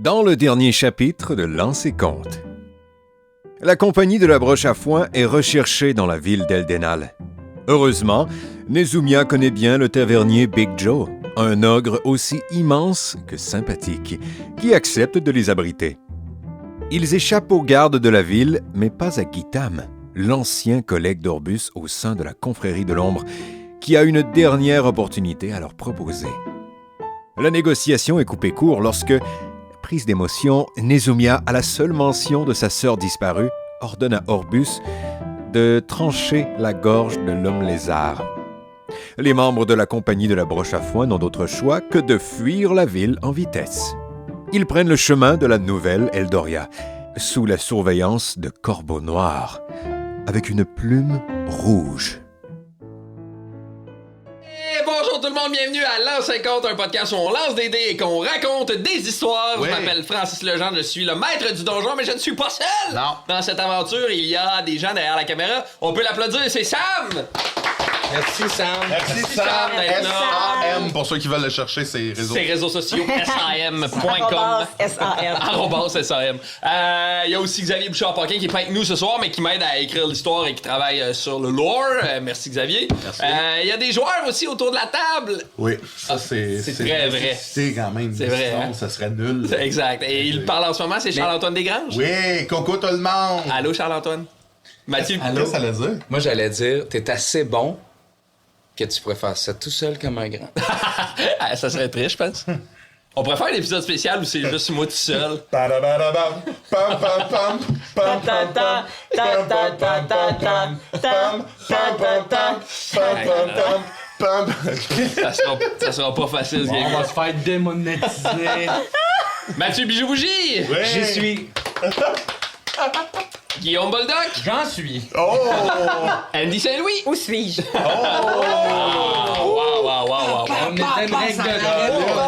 Dans le dernier chapitre de Lances et Contes. La compagnie de la broche à foin est recherchée dans la ville d'Eldenal. Heureusement, Nezumia connaît bien le tavernier Big Joe, un ogre aussi immense que sympathique, qui accepte de les abriter. Ils échappent aux gardes de la ville, mais pas à Gitam, l'ancien collègue d'Orbus au sein de la confrérie de l'ombre, qui a une dernière opportunité à leur proposer. La négociation est coupée court lorsque, prise d'émotion, Nezumia, à la seule mention de sa sœur disparue, ordonne à Orbus de trancher la gorge de l'homme-lézard. Les membres de la compagnie de la broche à foin n'ont d'autre choix que de fuir la ville en vitesse. Ils prennent le chemin de la nouvelle Eldoria, sous la surveillance de Corbeau Noir, avec une plume rouge. Bonjour tout le monde, bienvenue à Lance 50, un podcast où on lance des dés et qu'on raconte des histoires. Oui. Je m'appelle Francis Legendre, je suis le maître du donjon, mais je ne suis pas seul. Non. Dans cette aventure, il y a des gens derrière la caméra. On peut l'applaudir, c'est Sam. Merci Sam. Merci Sam d'être là. SAM, pour ceux qui veulent le chercher, c'est réseau. Ses réseaux sociaux, sam.com. SAM. Arrobas SAM. Il y a aussi Xavier Bouchard-Paquin qui est pas avec nous ce soir, mais qui m'aide à écrire l'histoire et qui travaille sur le lore. Merci Xavier. Merci. Il y a des joueurs aussi autour de la table. Oui, ça c'est très vrai. C'est quand même. C'est vrai, Sinon, hein? ça serait nul. Exact. Et il parle en ce moment, c'est Charles-Antoine Desgranges. Oui, coucou tout le monde. Allô Charles-Antoine. Mathieu. Qu'est-ce que ça veut dire? Moi, j'allais dire, t'es assez bon que tu pourrais faire ça tout seul comme un grand. Ah, ça serait triste, je pense. On pourrait faire un épisode spécial où c'est juste moi tout seul. Padabadabam, pam pam pam, pam pam pam, pam pam pam pam pam, pam pam pam pam, pam pam pam, pam. Ça sera pas facile, ce On game. va se faire démonétiser. Mathieu Bijou-Bougie. Oui. J'y suis. Guillaume Boldoc. J'en suis. Oh! Andy Saint-Louis. Où suis-je? Wow. On est une règle de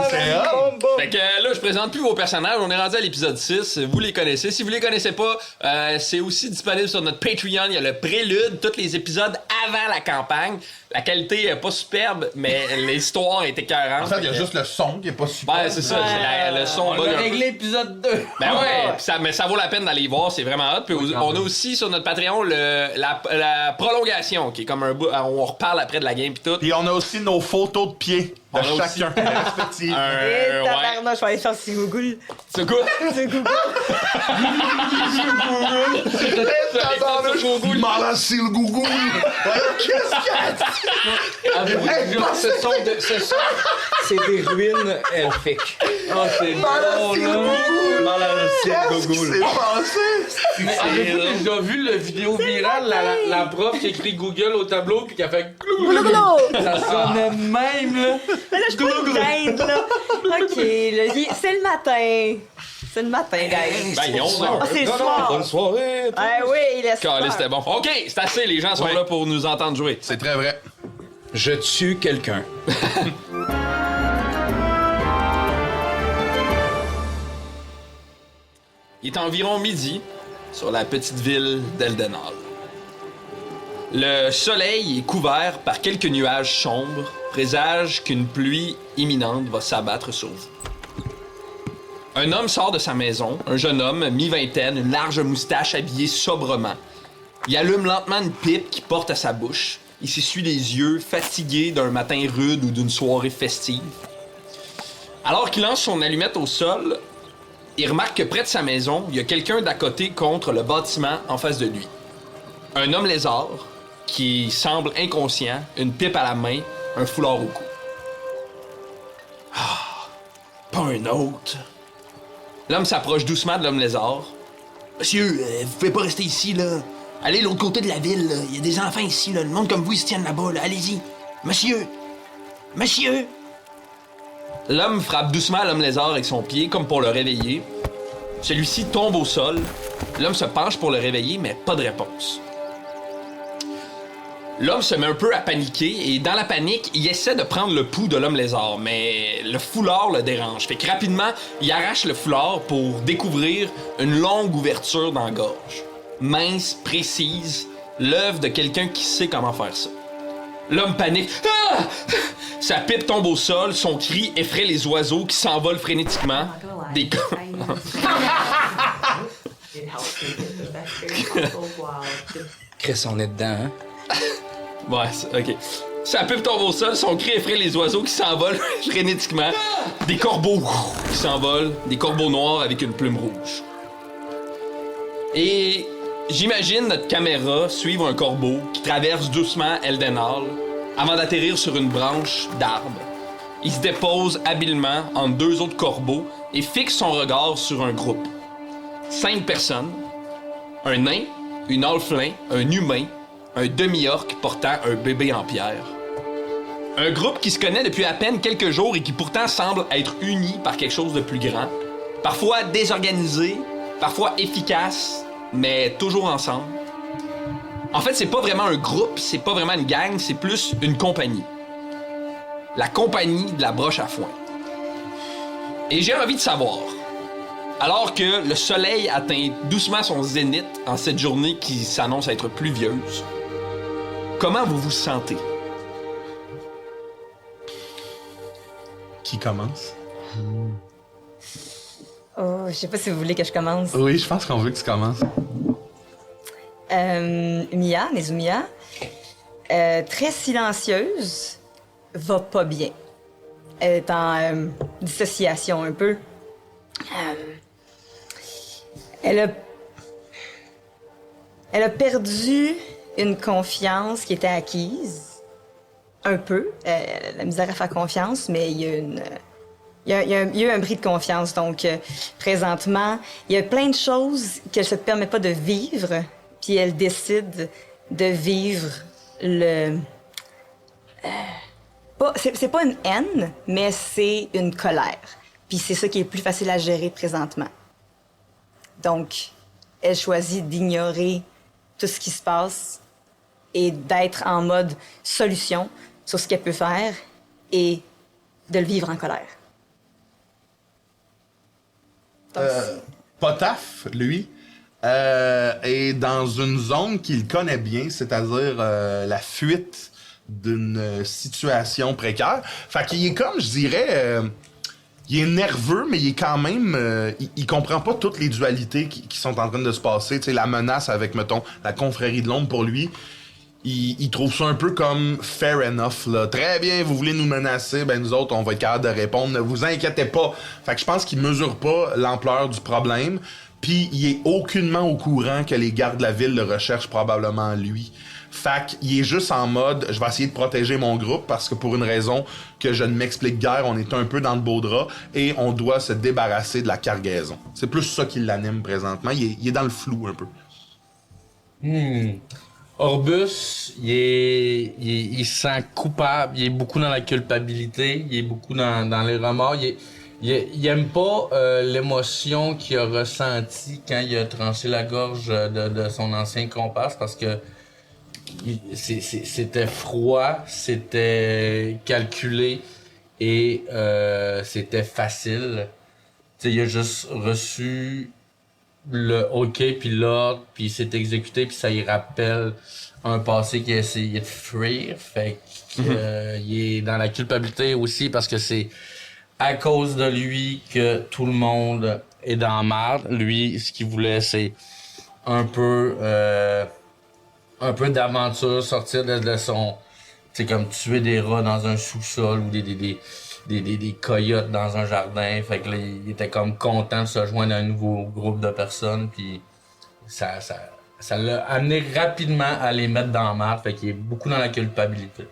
C'est hot. Fait que là, je présente plus vos personnages. On est rendu à l'épisode 6. Vous les connaissez. Si vous les connaissez pas, c'est aussi disponible sur notre Patreon. Il y a le prélude, tous les épisodes avant la campagne. La qualité est pas superbe, mais l'histoire est écœurante. En fait, il y a juste le son qui est pas super. Ouais, c'est ça. C'est le son. On bas a d'un réglé l'épisode 2. Ben ouais, pis mais ça vaut la peine d'aller voir, c'est vraiment hot. Puis on a aussi sur notre Patreon la prolongation, qui est comme un bout, on reparle après de la game pis tout. Puis on a aussi nos photos de pieds On de a aussi- chacun, respectivement. Et Ouais. tabarnak, je vais aller faire sur Google. C'est quoi? C'est Google. Malassi le gougou! Qu'est-ce qu'il y a? Ce son, c'est des ruines elfiques. Oh, c'est Malassi le gougou! Qu'est-ce qui s'est passé? Mais avez-vous déjà vu la vidéo virale, la prof qui écrit Google au tableau puis qui a fait ça sonnait de même, là. Mais là, je suis pas une dinde, là. OK, là, c'est le matin. C'est le matin, guys. Ben, ils ont Ah, c'est le soir. Bonne soirée. Ah oui, il est Calé, c'était bon. OK, c'est assez, les gens sont Ouais. là pour nous entendre jouer. C'est très vrai. Je tue quelqu'un. Il est environ midi sur la petite ville d'Eldenal. Le soleil est couvert par quelques nuages sombres, présage qu'une pluie imminente va s'abattre sur vous. Un homme sort de sa maison, un jeune homme, mi-vingtaine, une large moustache, habillé sobrement. Il allume lentement une pipe qu'il porte à sa bouche. Il s'essuie les yeux, fatigué d'un matin rude ou d'une soirée festive. Alors qu'il lance son allumette au sol, il remarque que près de sa maison, il y a quelqu'un d'à côté contre le bâtiment en face de lui. Un homme lézard qui semble inconscient, une pipe à la main, un foulard au cou. Ah, pas un autre. L'homme s'approche doucement de l'homme lézard. Monsieur, vous pouvez pas rester ici, là. Allez de l'autre côté de la ville, là. Il y a des enfants ici, là. Le monde comme vous, ils se tiennent là-bas, là. Allez-y. Monsieur! Monsieur! L'homme frappe doucement l'homme lézard avec son pied, comme pour le réveiller. Celui-ci tombe au sol. L'homme se penche pour le réveiller, mais pas de réponse. L'homme se met un peu à paniquer et dans la panique, il essaie de prendre le pouls de l'homme lézard, mais le foulard le dérange. Fait que rapidement, il arrache le foulard pour découvrir une longue ouverture dans la gorge. Mince, précise, l'œuvre de quelqu'un qui sait comment faire ça. L'homme panique. Ah! Sa pipe tombe au sol, son cri effraie les oiseaux qui s'envolent frénétiquement. Des co- Chris, on est dedans, hein? Ouais, ok. Sa pub tombe au sol, son cri effraie les oiseaux qui s'envolent frénétiquement. Des corbeaux qui s'envolent, des corbeaux noirs avec une plume rouge. Et j'imagine notre caméra suivre un corbeau qui traverse doucement Eldenhall avant d'atterrir sur une branche d'arbre. Il se dépose habilement entre deux autres corbeaux et fixe son regard sur un groupe. 5 personnes. Un nain, une halfling, un humain, un demi-orc portant un bébé en pierre. Un groupe qui se connaît depuis à peine quelques jours et qui pourtant semble être uni par quelque chose de plus grand. Parfois désorganisé, parfois efficace, mais toujours ensemble. En fait, c'est pas vraiment un groupe, c'est pas vraiment une gang, c'est plus une compagnie. La compagnie de la broche à foin. Et j'ai envie de savoir, alors que le soleil atteint doucement son zénith en cette journée qui s'annonce être pluvieuse, comment vous vous sentez? Qui commence? Oh, je sais pas si vous voulez que je commence. Oui, je pense qu'on veut que tu commences. Mia, Nezumiya, très silencieuse, va pas bien. Elle est en dissociation un peu. Elle a perdu une confiance qui était acquise. Un peu. Elle a la misère à faire confiance, mais il y a il y a eu un bris de confiance. Donc, présentement, il y a plein de choses qu'elle se permet pas de vivre, puis elle décide de vivre le... c'est pas une haine, mais c'est une colère. Puis c'est ça qui est plus facile à gérer présentement. Donc, elle choisit d'ignorer tout ce qui se passe et d'être en mode solution sur ce qu'elle peut faire et de le vivre en colère. Donc, Potaf, lui, est dans une zone qu'il connaît bien, c'est-à-dire la fuite d'une situation précaire. Fait qu'il est comme, je dirais, il est nerveux, mais il est quand même... il comprend pas toutes les dualités qui sont en train de se passer. Tu sais, la menace avec, mettons, la confrérie de l'ombre pour lui, il trouve ça un peu comme fair enough, là. Très bien, vous voulez nous menacer, ben nous autres, on va être capable de répondre. Ne vous inquiétez pas. Fait que je pense qu'il mesure pas l'ampleur du problème. Puis il est aucunement au courant que les gardes de la ville le recherchent probablement lui. Fait qu'il est juste en mode, je vais essayer de protéger mon groupe parce que pour une raison que je ne m'explique guère, on est un peu dans le beau drap et on doit se débarrasser de la cargaison. C'est plus ça qui l'anime présentement. Il est dans le flou un peu. Orbus, il se sent coupable, il est beaucoup dans la culpabilité, il est beaucoup dans les remords, il aime pas l'émotion qu'il a ressentie quand il a tranché la gorge de son ancien comparse parce que c'était froid, c'était calculé et c'était facile. T'sais, il a juste reçu le OK puis l'ordre puis il s'est exécuté puis ça y rappelle un passé qu'il a essayé de fuir. Fait qu'il est dans la culpabilité aussi parce que c'est à cause de lui que tout le monde est dans la merde. Lui, ce qu'il voulait, c'est un peu d'aventure, sortir de son... Tu sais, comme tuer des rats dans un sous-sol ou des coyotes dans un jardin. Fait que là, il était comme content de se joindre à un nouveau groupe de personnes. Puis ça l'a amené rapidement à les mettre dans la merde. Fait qu'il est beaucoup dans la culpabilité.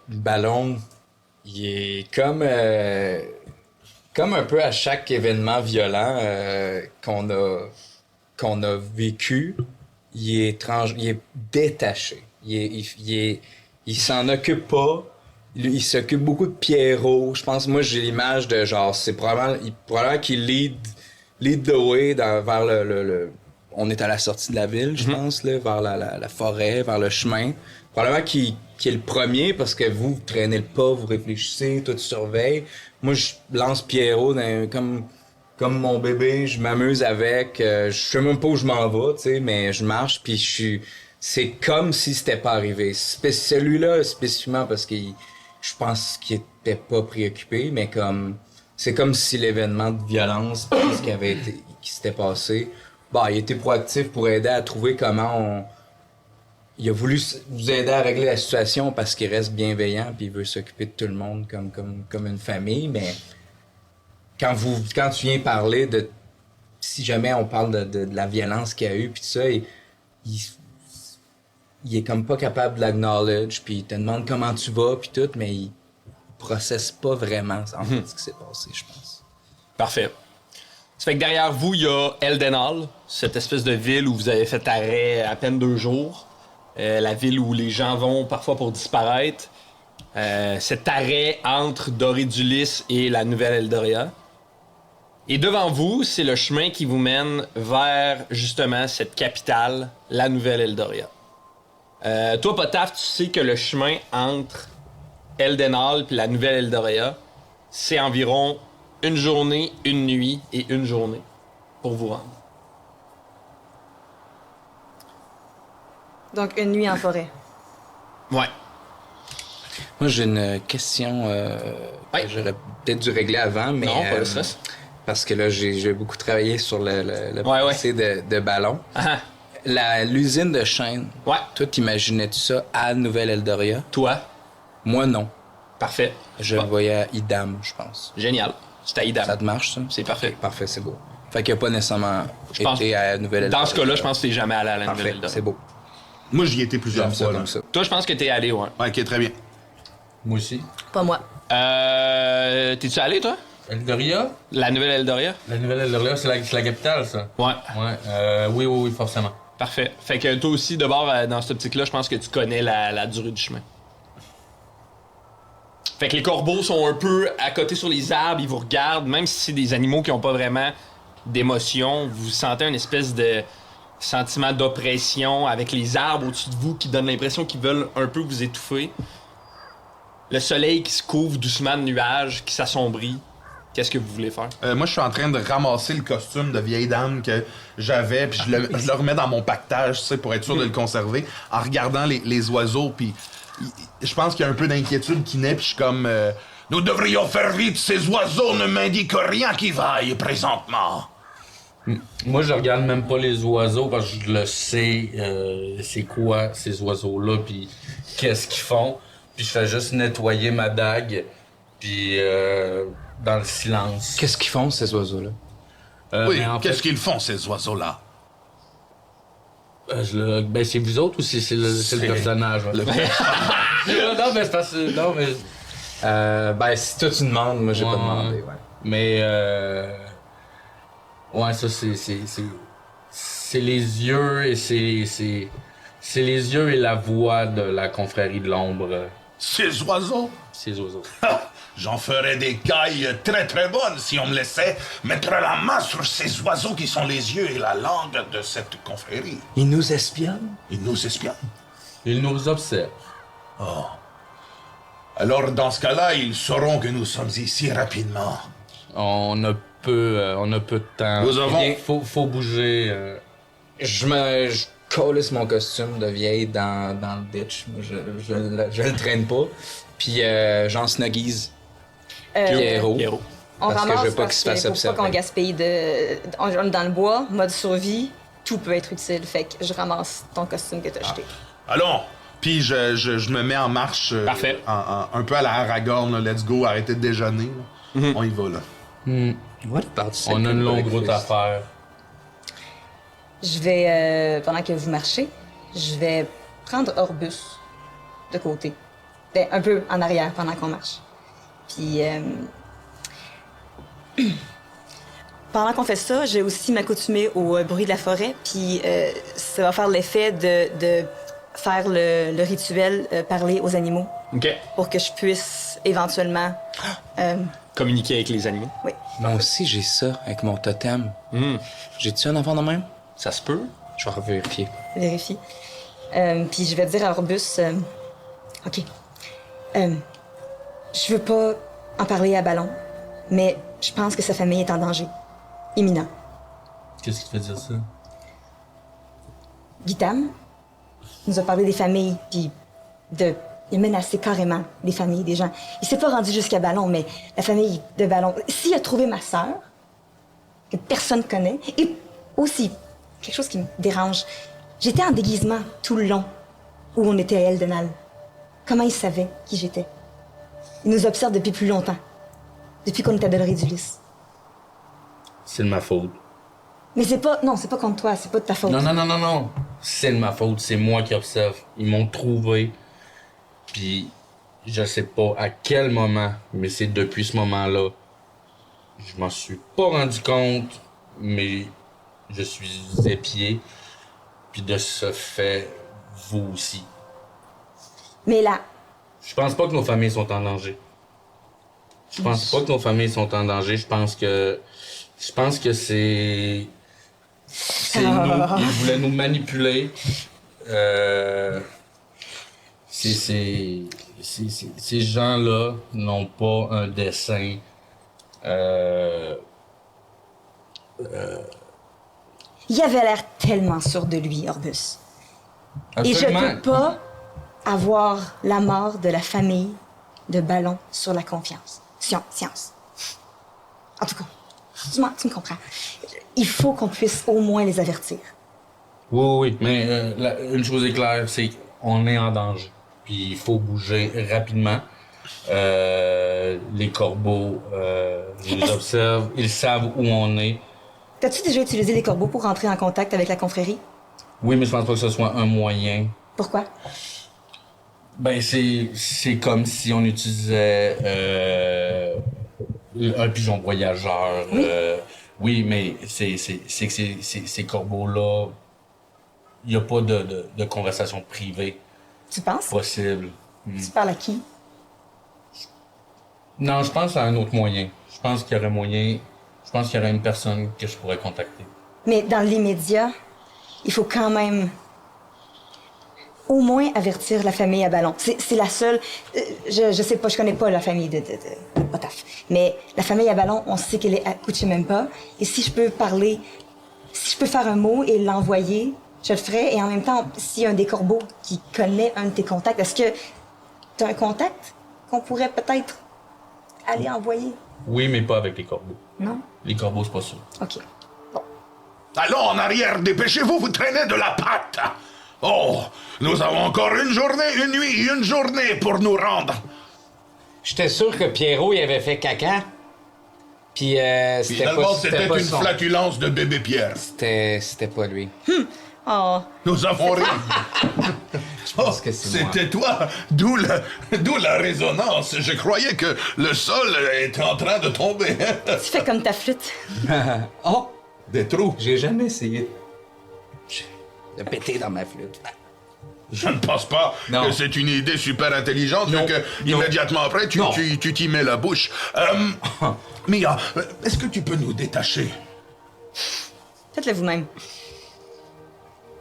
Ballon, il est comme un peu à chaque événement violent qu'on a vécu, il est détaché. Il s'en occupe pas. Il s'occupe beaucoup de Pierrot. Je pense, moi, j'ai l'image de genre, c'est probablement qu'il lead the way vers le. On est à la sortie de la ville, je pense, là, vers la forêt, vers le chemin. Probablement qu'il est le premier parce que vous traînez le pas, vous réfléchissez, toi tu surveilles. Moi, je lance Pierrot comme mon bébé, je m'amuse avec. Je sais même pas où je m'en vais, tu sais, mais je marche puis c'est comme si c'était pas arrivé. Celui-là spécifiquement parce que je je pense qu'il était pas préoccupé, mais c'est comme si l'événement de violence qui s'était passé, il était proactif pour aider à trouver comment il a voulu vous aider à régler la situation parce qu'il reste bienveillant puis il veut s'occuper de tout le monde comme une famille, mais quand tu viens parler de si jamais on parle de la violence qu'il y a eu puis tout ça, il est comme pas capable de l'acknowledge, puis il te demande comment tu vas, puis tout, mais il processe pas vraiment en fait ce qui s'est passé, je pense. Parfait. Ça fait que derrière vous, il y a Eldenhall, cette espèce de ville où vous avez fait arrêt à peine 2 jours. La ville où les gens vont parfois pour disparaître. Cet arrêt entre Dorédulis et la Nouvelle Eldoria. Et devant vous, c'est le chemin qui vous mène vers, justement, cette capitale, la Nouvelle Eldoria. Toi, Potaf, tu sais que le chemin entre Eldenhall et la Nouvelle Eldoria, c'est environ 1 journée, 1 nuit et 1 journée pour vous rendre. Donc, 1 nuit en forêt. Ouais. Moi, j'ai une question que j'aurais peut-être dû régler avant, mais... Non, pas de stress. Parce que là, j'ai beaucoup travaillé sur le procès de ballon. Ah, L'usine de chaîne, ouais. toi, t'imaginais-tu ça à Nouvelle Eldoria? Toi, Moi, non. parfait. Je le voyais à Idam, je pense. Génial. C'est à Idam. Ça te marche, ça? C'est parfait. Parfait, c'est beau. Fait qu'il n'a pas nécessairement pense- été à Nouvelle Eldoria. Dans ce cas-là, je pense que t'es jamais allé à la Nouvelle Parfait, Eldoria. c'est beau. Moi, j'y ai été plusieurs J'aime ça fois. Là. comme ça. Toi, je pense que t'es allé, ouais. Ouais, ok, très bien. Moi aussi. Pas moi. T'es-tu allé, toi? Eldoria? La Nouvelle Eldoria? La nouvelle Eldoria, c'est la capitale, ça? Ouais. Ouais. Oui, forcément. Parfait. Fait que toi aussi, d'abord, dans cette optique-là, je pense que tu connais la durée du chemin. Fait que les corbeaux sont un peu à côté sur les arbres, ils vous regardent, même si c'est des animaux qui n'ont pas vraiment d'émotion, vous sentez une espèce de sentiment d'oppression avec les arbres au-dessus de vous qui donnent l'impression qu'ils veulent un peu vous étouffer. Le soleil qui se couvre doucement de nuages, qui s'assombrit. Qu'est-ce que vous voulez faire? Moi, je suis en train de ramasser le costume de vieille dame que j'avais, puis je le remets dans mon pactage, tu sais, pour être sûr de le conserver, en regardant les oiseaux, puis je pense qu'il y a un peu d'inquiétude qui naît, puis je suis comme... Nous devrions faire vite, ces oiseaux ne m'indiquent rien qui vaille présentement. Moi, je regarde même pas les oiseaux parce que je le sais, c'est quoi ces oiseaux-là, puis qu'est-ce qu'ils font. Puis je fais juste nettoyer ma dague, puis dans le silence. Qu'est-ce qu'ils font, ces oiseaux-là? Oui, mais en qu'est-ce fait, qu'ils font, ces oiseaux-là? ben c'est vous autres ou c'est le personnage? Ouais? Non, mais c'est parce que... Non, mais... Si toi tu demandes, moi j'ai pas Ouais. demandé, ouais. Mais ouais, ça c'est les yeux et c'est les yeux et la voix de la confrérie de l'ombre, Ces oiseaux? ces oiseaux. J'en ferais des cailles très très bonnes si on me laissait mettre la main sur ces oiseaux qui sont les yeux et la langue de cette confrérie. Ils nous espionnent? Ils nous espionnent. Ils nous observent. Alors dans ce cas-là, ils sauront que nous sommes ici rapidement. On a peu de temps. Nous avons- Bien, faut bouger. Je colisse mon costume de vieille dans le ditch. Moi, je le traîne pas. Puis j'en snuggies. Pierrot. Pierrot. On Parce que ramasse je veux pas qu'il se fasse pour pas observer. qu'on gaspille on est dans le bois, mode survie, tout peut être utile. Fait que je ramasse ton costume que t'as jeté. Allons! Puis je me mets en marche. Parfait. Un peu à la Aragorn, là. Let's go, arrêtez de déjeuner. Là. On y va, là. What about On a une longue route à faire. Je vais, pendant que vous marchez, je vais prendre Orbus de côté. Ben, un peu en arrière pendant qu'on marche. Puis, pendant qu'on fait ça, j'ai aussi m'accoutumé au bruit de la forêt. Puis, ça va faire l'effet de faire le rituel parler aux animaux OK. pour que je puisse éventuellement... Communiquer avec les animaux. oui. Moi aussi, j'ai ça avec mon totem. J'ai-tu un enfant de même? Ça se peut. Je vais revérifier. Vérifie. Puis je vais dire à Orbus, OK, je veux pas en parler à Ballon, mais je pense que sa famille est en danger. Imminent. Qu'est-ce qui te fait dire ça? Guitam nous a parlé des familles, puis de Il menaçait carrément des familles, des gens. Il s'est pas rendu jusqu'à Ballon, mais la famille de Ballon... S'il a trouvé ma sœur, que personne connaît, et aussi, quelque chose qui me dérange, j'étais en déguisement tout le long où on était à Eldenal. Comment il savait qui j'étais? Il nous observe depuis plus longtemps, depuis qu'on est à Belridulis. C'est de ma faute. Mais c'est pas... Non, c'est pas contre toi, c'est pas de ta faute. Non. C'est de ma faute. C'est moi qui observe. Ils m'ont trouvé. Puis, je sais pas à quel moment, mais c'est depuis ce moment-là. Je m'en suis pas rendu compte, mais je suis épié. Puis de ce fait, vous aussi. Mais là, Je pense pas que nos familles sont en danger. Je pense pas que nos familles sont en danger. Je pense que c'est nous. Ils voulaient nous manipuler. Ces gens-là n'ont pas un dessin. il avait l'air tellement sûr de lui, Orbus. Et je Absolument. peux pas avoir la mort de la famille de Ballon sur la confiance. Science. En tout cas, tu me comprends. Il faut qu'on puisse au moins les avertir. Oui, mais une chose est claire, c'est qu'on est en danger. Puis il faut bouger rapidement. Les corbeaux nous observent, ils savent où on est. T'as-tu déjà utilisé les corbeaux pour rentrer en contact avec la confrérie? Oui, mais je pense pas que ce soit un moyen. Pourquoi? Ben, c'est comme si on utilisait un pigeon voyageur. Oui, mais c'est que ces corbeaux-là, il n'y a pas de conversation privée Tu penses? possible. Tu parles à qui? Non, je pense à un autre moyen. Je pense qu'il y aurait moyen. Je pense qu'il y aurait une personne que je pourrais contacter. Mais dans l'immédiat, il faut quand même au moins avertir la famille à Ballon. C'est la seule... je sais pas, je connais pas la famille de Potaf. Mais la famille à Ballon, on sait qu'elle est à Cuchimempa. Et si je peux parler... Si je peux faire un mot et l'envoyer, je le ferai. Et en même temps, s'il y a un des corbeaux qui connaît un de tes contacts, est-ce que tu as un contact qu'on pourrait peut-être aller envoyer? Oui, mais pas avec les corbeaux. Non? Les corbeaux, c'est pas sûr. OK. Bon. Allons en arrière, dépêchez-vous, vous traînez de la pâte. Oh, nous avons encore une journée, une nuit, une journée pour nous rendre. J'étais sûr que Pierrot, il avait fait caca. Puis Finalement, c'était une son- flatulence de bébé Pierre. C'était pas lui. Oh, Nous avons ri. pense que c'est moi. C'était toi, d'où la résonance. Je croyais que le sol était en train de tomber. tu fais comme ta flûte. Oh! Des trous. J'ai jamais essayé de péter dans ma flûte. Je ne pense pas Non. que c'est une idée super intelligente, vu Non. que Non. immédiatement après, Non. tu t'y mets la bouche. Mia, est-ce que tu peux nous détacher? Faites-le vous-même.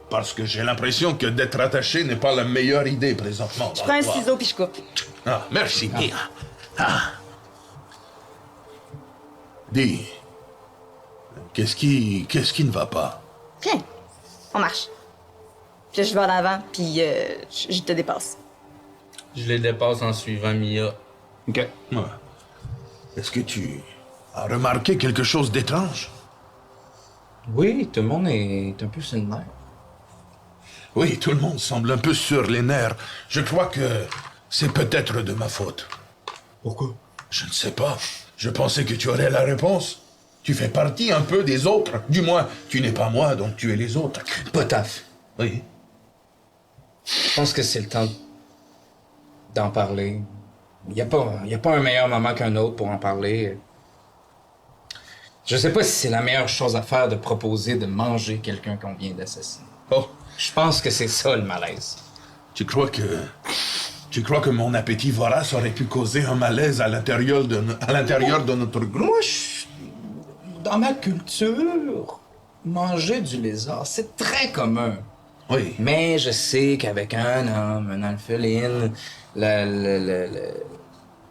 Parce que j'ai l'impression que d'être attaché n'est pas la meilleure idée présentement. Je prends un ciseau puis je coupe. Ah, merci, Mia. Ah. Dis, qu'est-ce qui ne va pas? Viens, on marche. Puis là, je vais en avant, puis je te dépasse. Je les dépasse en suivant Mia. OK. Ouais. Est-ce que tu as remarqué quelque chose d'étrange? Oui, tout le monde est un peu sur le nerf. Oui, tout le monde semble un peu sur les nerfs. Je crois que c'est peut-être de ma faute. Pourquoi? Je ne sais pas. Je pensais que tu aurais la réponse. Tu fais partie un peu des autres. Du moins, tu n'es pas moi, donc tu es les autres. Potaf. Oui. Je pense que c'est le temps d'en parler. Il n'y a pas un meilleur moment qu'un autre pour en parler. Je sais pas si c'est la meilleure chose à faire de proposer de manger quelqu'un qu'on vient d'assassiner. Oh, Je pense que c'est ça le malaise. tu crois que mon appétit vorace aurait pu causer un malaise à l'intérieur de notre groupe? Moi, dans ma culture, manger du lézard, c'est très commun. Oui. Mais je sais qu'avec un homme, un alpheline,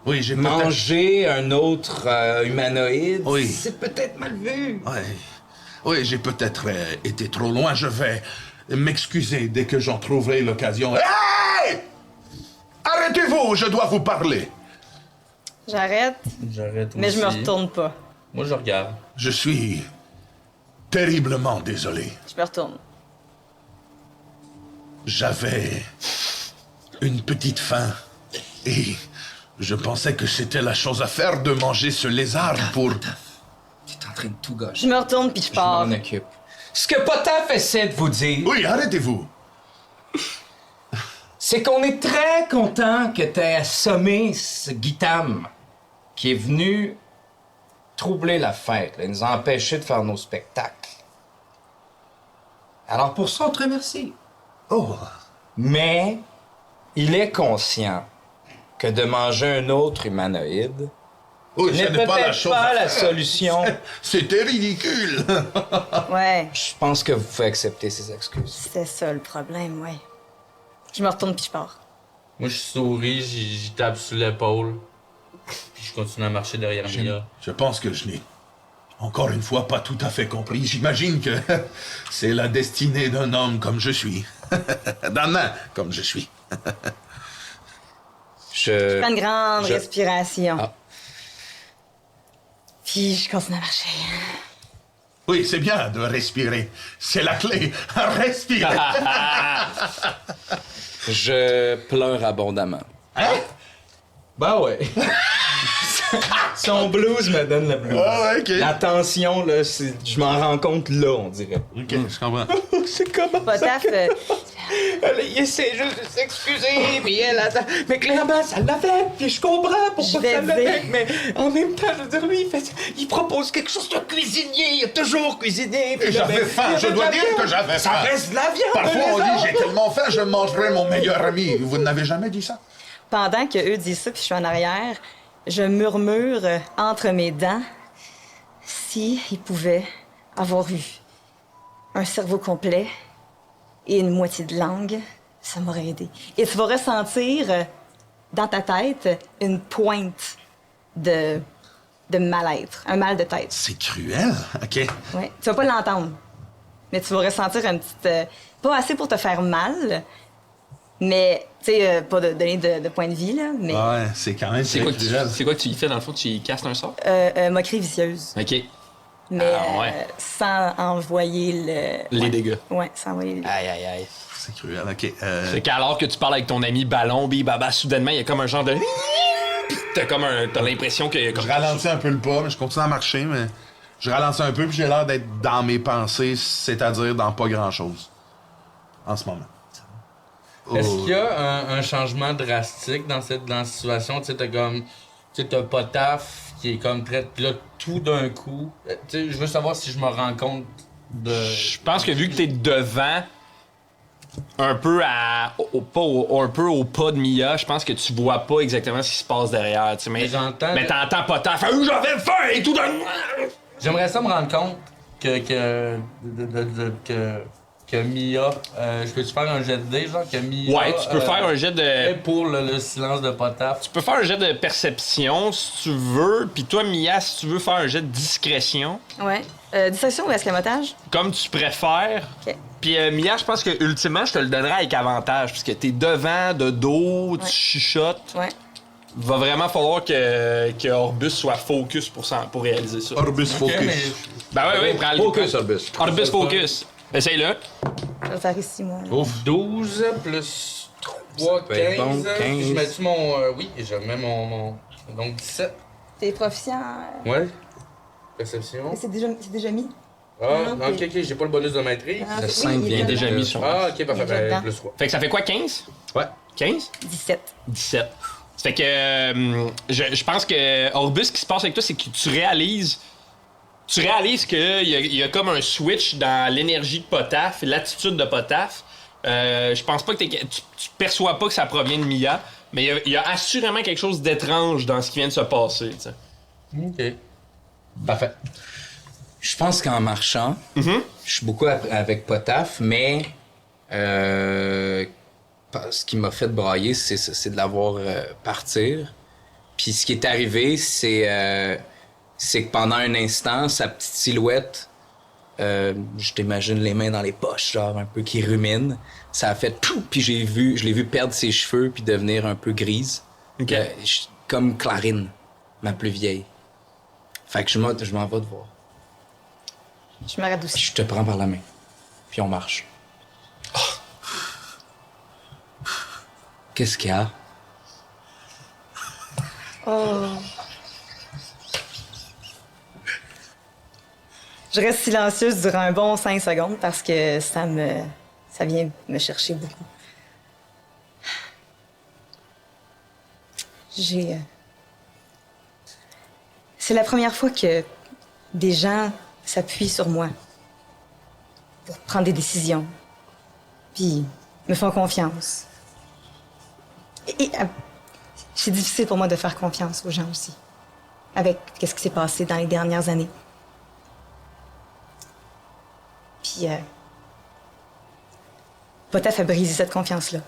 Oui, j'ai peut-être... manger un autre humanoïde, Oui. c'est peut-être mal vu. Oui, j'ai peut-être été trop loin. Je vais m'excuser dès que j'en trouverai l'occasion. Hey! Arrêtez-vous, je dois vous parler. J'arrête, J'arrête mais je me aussi. retourne pas. Moi, je regarde. Je suis terriblement désolé. Je me retourne. J'avais une petite faim et je pensais que c'était la chose à faire de manger ce lézard pour... Tu es en train de tout gâcher. Je me retourne puis je Je pars. m'en occupe. Ce que Potaf essaie de vous dire, Oui, arrêtez-vous. c'est qu'on est très content que t'aies assommé ce Guitam qui est venu troubler la fête, là, et nous empêcher de faire nos spectacles. Alors pour ça, on te remercie. Oh, Mais il est conscient que de manger un autre humanoïde oui, n'est ce n'est pas la peut-être chose pas à la faire. solution. C'était ridicule. Ouais, Je pense que vous pouvez accepter ces excuses. c'est ça le problème, ouais. Je me retourne puis je pars. Moi, je souris, j'y tape sur l'épaule. Puis je continue à marcher derrière Mia. Je pense que je n'ai encore une fois pas tout à fait compris. J'imagine que c'est la destinée d'un homme comme je suis. D'un nain comme je suis. Je prends une grande je- respiration. Ah. Puis je continue à marcher. Oui, c'est bien de respirer. C'est la clé. Respirer. Je pleure abondamment. Hein? Ben ouais. Son blues me donne le blues. Ah ouais, ok. La tension, là, je m'en rends compte là, on dirait. Ok, je comprends. C'est comment Potaf, il essaie juste de s'excuser, puis elle attend. Mais clairement, ça l'a fait, puis je comprends Je pourquoi vais ça l'a dire- fait. Mais en même temps, je veux dire, lui, il propose quelque chose de cuisinier. Il a toujours cuisiné. puis Et là, j'avais ben, faim, il y je avait dois de la dire viande. que j'avais Ça faim. reste de la viande. Parfois, on les dit autres. j'ai tellement faim, je mangerai mon meilleur ami. Vous n'avez jamais dit ça? pendant que eux disent ça puis je suis en arrière, je murmure entre mes dents si ils pouvaient avoir eu un cerveau complet et une moitié de langue, ça m'aurait aidé. Et tu vas ressentir dans ta tête une pointe de mal-être, un mal de tête. C'est cruel. OK. Ouais. Tu vas pas l'entendre, mais tu vas ressentir une petite... pas assez pour te faire mal, mais, tu sais, pas de donner de point de vie, là, mais Ouais, c'est quand même C'est très quoi, que cruel. c'est quoi que tu y fais dans le fond? Tu y castes un sort? moquerie vicieuse. Ok. Mais Ah, ouais. sans envoyer le... Les dégâts. Ouais, sans envoyer le... Aïe, aïe, aïe. C'est cruel, OK. C'est qu'alors que tu parles avec ton ami Ballon, Baba, soudainement, il y a comme un genre de... Puis t'as l'impression qu'il y a comme... Je ralentis un peu le pas, mais je continue à marcher, mais je ralentis un peu, puis j'ai l'air d'être dans mes pensées, c'est-à-dire dans pas grand-chose. En ce moment. Est-ce Oh. qu'il y a un changement drastique dans la situation? Tu sais, t'as comme... Tu sais, t'as Potaf qui est comme très... Puis là, tout d'un coup... Tu sais, je veux savoir si je me rends compte de... Je pense que vu que t'es devant, un peu un peu au pas de Mia, je pense que tu vois pas exactement ce qui se passe derrière. Tu sais, Mais j'entends... Mais t'entends pas tant. Fait, j'avais faim et tout d'un. J'aimerais ça me rendre compte que Mia... je peux-tu faire un jet de dés, genre, que Mia... Ouais, tu peux faire un jet de. fait pour le silence de Potaf. Tu peux faire un jet de perception si tu veux. Puis toi, Mia, si tu veux faire un jet de discrétion, Ouais. Distraction ou escamotage? comme tu préfères. OK. Puis Mia, je pense que ultimement, je te le donnerai avec avantage. Parce que t'es devant, de dos, Ouais. tu chuchotes. Ouais. Va vraiment falloir que Orbus soit focus pour réaliser ça. Orbus Ok, Focus. mais- Ben ouais, prends le. Focus, Orbus. Orbus focus. Essaye-le. Je vais le faire ici, moi. Ouf. 12 plus 3, peut être 15. bon, 15. Je mets-tu mon... oui, je mets mon... Donc 17. T'es proficient. Ouais. Perception. C'est déjà mis. Ah, Ah, ok, j'ai pas le bonus de maîtrise. Ah, Le oui, 5 il est vient là. déjà mis sur- Ah, ok, parfait. Il est dedans. Plus 3. Fait que ça fait quoi, 15? Ouais. 15? 17. 17. Ça fait que je pense que Orbus, ce qui se passe avec toi, c'est que tu réalises qu'il y a comme un switch dans l'énergie de Potaf, l'attitude de Potaf. Je pense pas que tu perçois pas que ça provient de Mia, mais il y a assurément quelque chose d'étrange dans ce qui vient de se passer. Tu sais. Ok. Parfait. Je pense qu'en marchant, je suis beaucoup avec Potaf, mais ce qui m'a fait brailler, c'est de l'avoir partir. Puis ce qui est arrivé, c'est que pendant un instant, sa petite silhouette Je t'imagine les mains dans les poches, genre un peu qui rumine. Ça a fait tout, puis je l'ai vu perdre ses cheveux puis devenir un peu grise. Comme Clarine, ma plus vieille. Fait que je m'en vais te voir. Je me radoucis. Je te prends par la main, puis on marche. Qu'est-ce qu'il y a? Oh. Je reste silencieuse durant un bon 5 secondes parce que ça vient me chercher beaucoup. C'est la première fois que des gens s'appuient sur moi pour prendre des décisions, puis me font confiance. C'est difficile pour moi de faire confiance aux gens aussi, avec ce qui s'est passé dans les dernières années. Puis, Potaf a brisé cette confiance-là.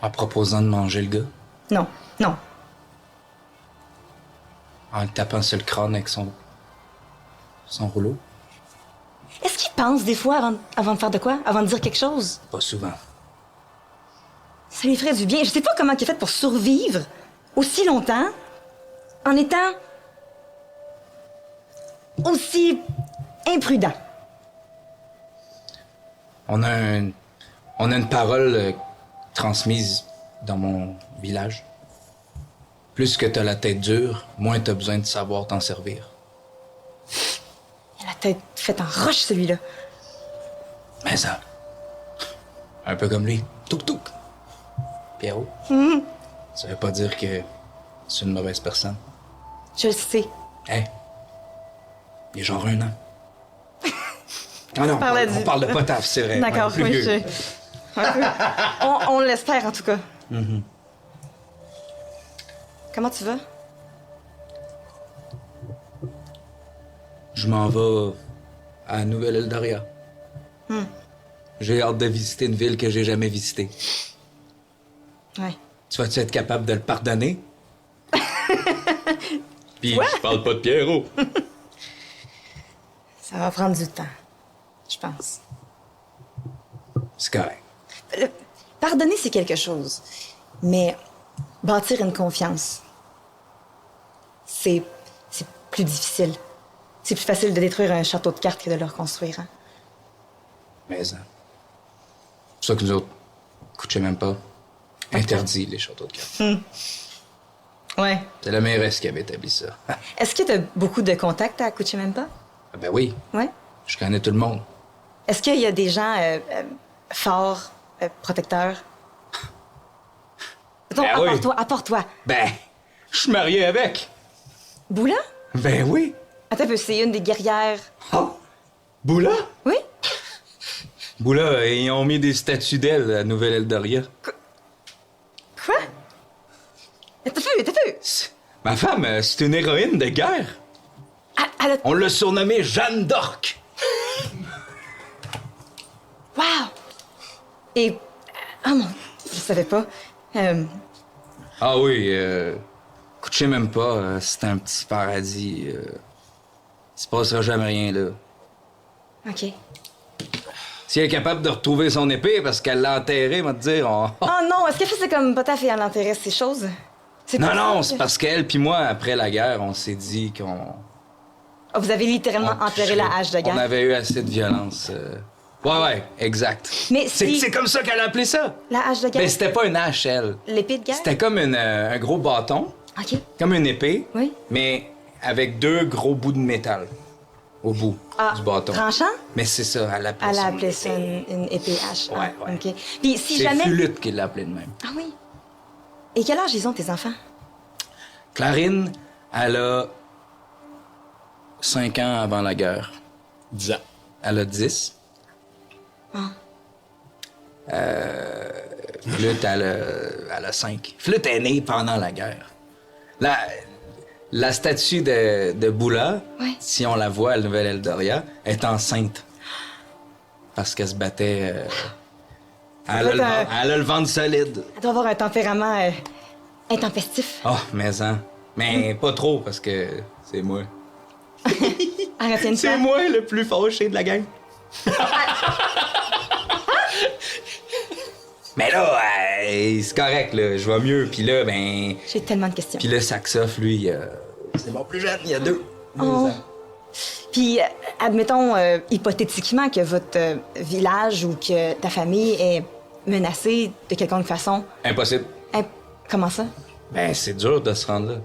En proposant de manger le gars? Non, non. En le tapant sur le crâne avec son rouleau? Est-ce qu'il pense des fois avant de faire de quoi? Avant de dire quelque chose? Pas souvent. Ça lui ferait du bien. Je sais pas comment il a fait pour survivre aussi longtemps en étant aussi imprudent. On a une parole transmise dans mon village. Plus que t'as la tête dure, moins t'as besoin de savoir t'en servir. Il a la tête faite en roche, celui-là. Mais ça. Un peu comme lui. Touk-touk. Pierrot. Ça veut pas dire que c'est une mauvaise personne. Je le sais. Hein? Il est genre 1 an. Ah non, on parle de Potaf, c'est vrai. D'accord, Ouais, oui, plus vieux. Un peu. On l'espère, en tout cas. Comment tu vas? Je m'en vais à Nouvelle-Eldaria. J'ai hâte de visiter une ville que j'ai jamais visitée. Ouais. Tu vas-tu être capable de le pardonner? Puis je parle pas de Pierrot. Ça va prendre du temps, je pense. C'est correct. Pardonner, c'est quelque chose. Mais bâtir une confiance, c'est plus difficile. C'est plus facile de détruire un château de cartes que de le reconstruire. Hein? Mais c'est pour ça que nous autres, couchez même pas. Interdit les châteaux de cartes. Ouais. C'est la mairesse qui avait établi ça. Est-ce que tu as beaucoup de contacts à Cuchimempa? Ah ben oui, Ouais. je connais tout le monde. Est-ce qu'il y a des gens forts, protecteurs? Donc, Ben oui. à part toi. Ben, je suis marié avec. Boula? Ben oui. Attends un peu, c'est une des guerrières. Oh, Boula? Oui? Boula, ils ont mis des statues d'elle à Nouvelle-Eldaria. Quoi? T'as peu. Ma femme, c'est une héroïne de guerre. Elle a... On l'a surnommée Jeanne d'Orc. Wow! Et... Ah mon... Je savais pas. Ah oui, couchez même pas, c'est un petit paradis. Il se passera jamais rien, là. OK. Si elle est capable de retrouver son épée parce qu'elle l'a enterrée, va te dire... Oh non, est-ce qu'elle fait comme Potaf et elle enterrait ces choses? C'est Non, pas non, ça, c'est parce qu'elle puis moi, après la guerre, on s'est dit qu'on... Oh, vous avez littéralement enterré la hache de guerre. On avait eu assez de violence. Ouais, exact. Mais C'est si... comme ça qu'elle a appelé ça. La hache de guerre? Mais c'était pas une hache, elle. L'épée de guerre? C'était comme un gros bâton, OK. comme une épée, Oui. mais avec 2 gros bouts de métal au bout du bâton. Tranchant? Mais c'est ça, elle appelait Elle ça a une appelé ça épée. une épée hache. Ouais. OK. Puis si C'est jamais... Fulute qui l'a appelé de même. Ah oui. Et quel âge ils ont, tes enfants? Clarine, elle a 5 ans avant la guerre. 10 ans. Elle a 10. Flûte, elle a 5. Flûte est née pendant la guerre. La statue de Boula, Ouais. si on la voit à Nouvelle-Eldaria, est enceinte. Parce qu'elle se battait... elle a le ventre solide. Elle doit avoir un tempérament intempestif. Oh, mais pas trop, parce que c'est moi. Retiens-toi. C'est moi le plus fâché de la gang. Mais là, c'est correct, là. Je vais mieux. Puis là, ben... J'ai tellement de questions. Puis là, Saxoff, lui, c'est mon plus jeune. Il y a deux Oh. ans. Puis, admettons hypothétiquement que votre village ou que ta famille est menacée de quelconque façon. Impossible. Comment ça? Ben, c'est dur de se rendre là.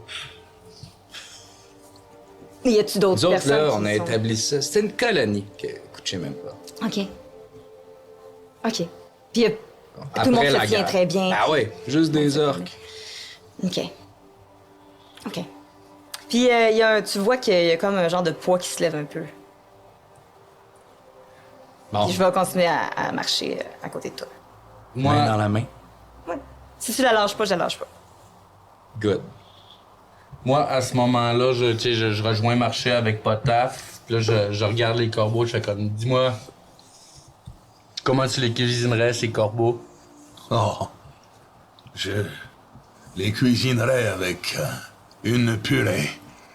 Y a-tu d'autres Nous autres, personnes là, qui on a sont- établi ça. C'était une colonie que... Écoute, je sais même pas. OK. OK. Puis, tout le monde Après se la tient guerre. très bien. Ah ouais, juste des orques. OK. OK. Puis, tu vois qu'il y a comme un genre de poids qui se lève un peu. Bon, Puis je vais continuer à marcher à côté de toi. main dans la main. Ouais. Si tu la lâches pas, je la lâche pas. Good. Moi, à ce moment-là, je rejoins marcher avec Potaf. Puis là, je regarde les corbeaux. Je fais comme, dis-moi, comment tu les cuisinerais, ces corbeaux? Oh, je les cuisinerai avec une purée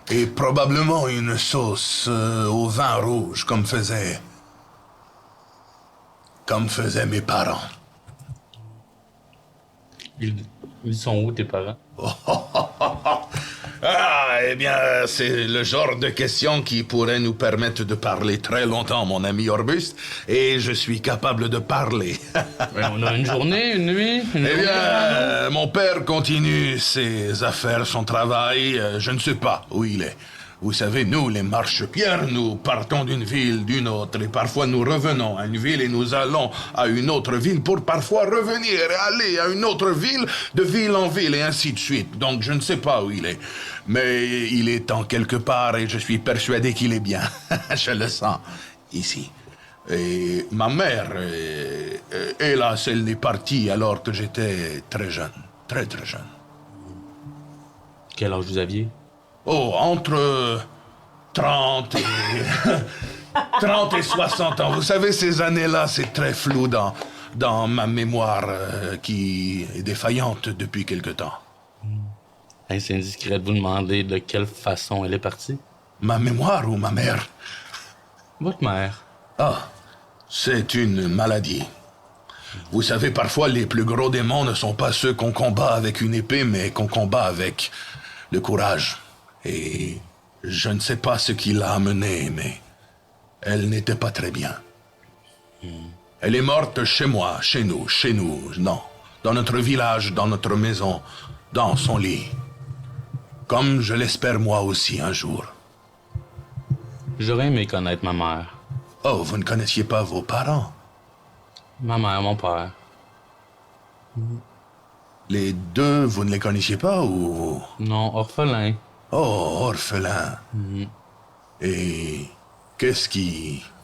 et probablement une sauce au vin rouge, comme faisaient mes parents. Ils sont où, tes parents? Ah, eh bien, c'est le genre de question qui pourrait nous permettre de parler très longtemps, mon ami Orbuste, et je suis capable de parler. Ben, on a une journée, une nuit, une Eh journée. bien, mon père continue ses affaires, son travail. Je ne sais pas où il est. Vous savez, nous, les marchepieds, nous partons d'une ville, d'une autre, et parfois nous revenons à une ville et nous allons à une autre ville pour parfois revenir et aller à une autre ville, de ville en ville, et ainsi de suite. Donc, je ne sais pas où il est. Mais il est en quelque part et je suis persuadé qu'il est bien. Je le sens, ici. Et ma mère, hélas, elle est partie alors que j'étais très jeune. Très, très jeune. Quel âge vous aviez? Oh, entre 30 et... 30 et 60 ans. Vous savez, ces années-là, c'est très flou dans ma mémoire qui est défaillante depuis quelque temps. Hey, c'est indiscret de vous demander de quelle façon elle est partie. Ma mémoire ou ma mère? Votre mère. Ah, c'est une maladie. Vous savez, parfois, les plus gros démons ne sont pas ceux qu'on combat avec une épée, mais qu'on combat avec le courage. Et je ne sais pas ce qui l'a amenée, mais elle n'était pas très bien. Elle est morte chez moi, chez nous, non. Dans notre village, dans notre maison, dans son lit. Comme je l'espère moi aussi un jour. J'aurais aimé connaître ma mère. Oh, vous ne connaissiez pas vos parents? Ma mère, mon père. Les deux, vous ne les connaissiez pas ou... Non, orphelin. Oh, orphelin. Et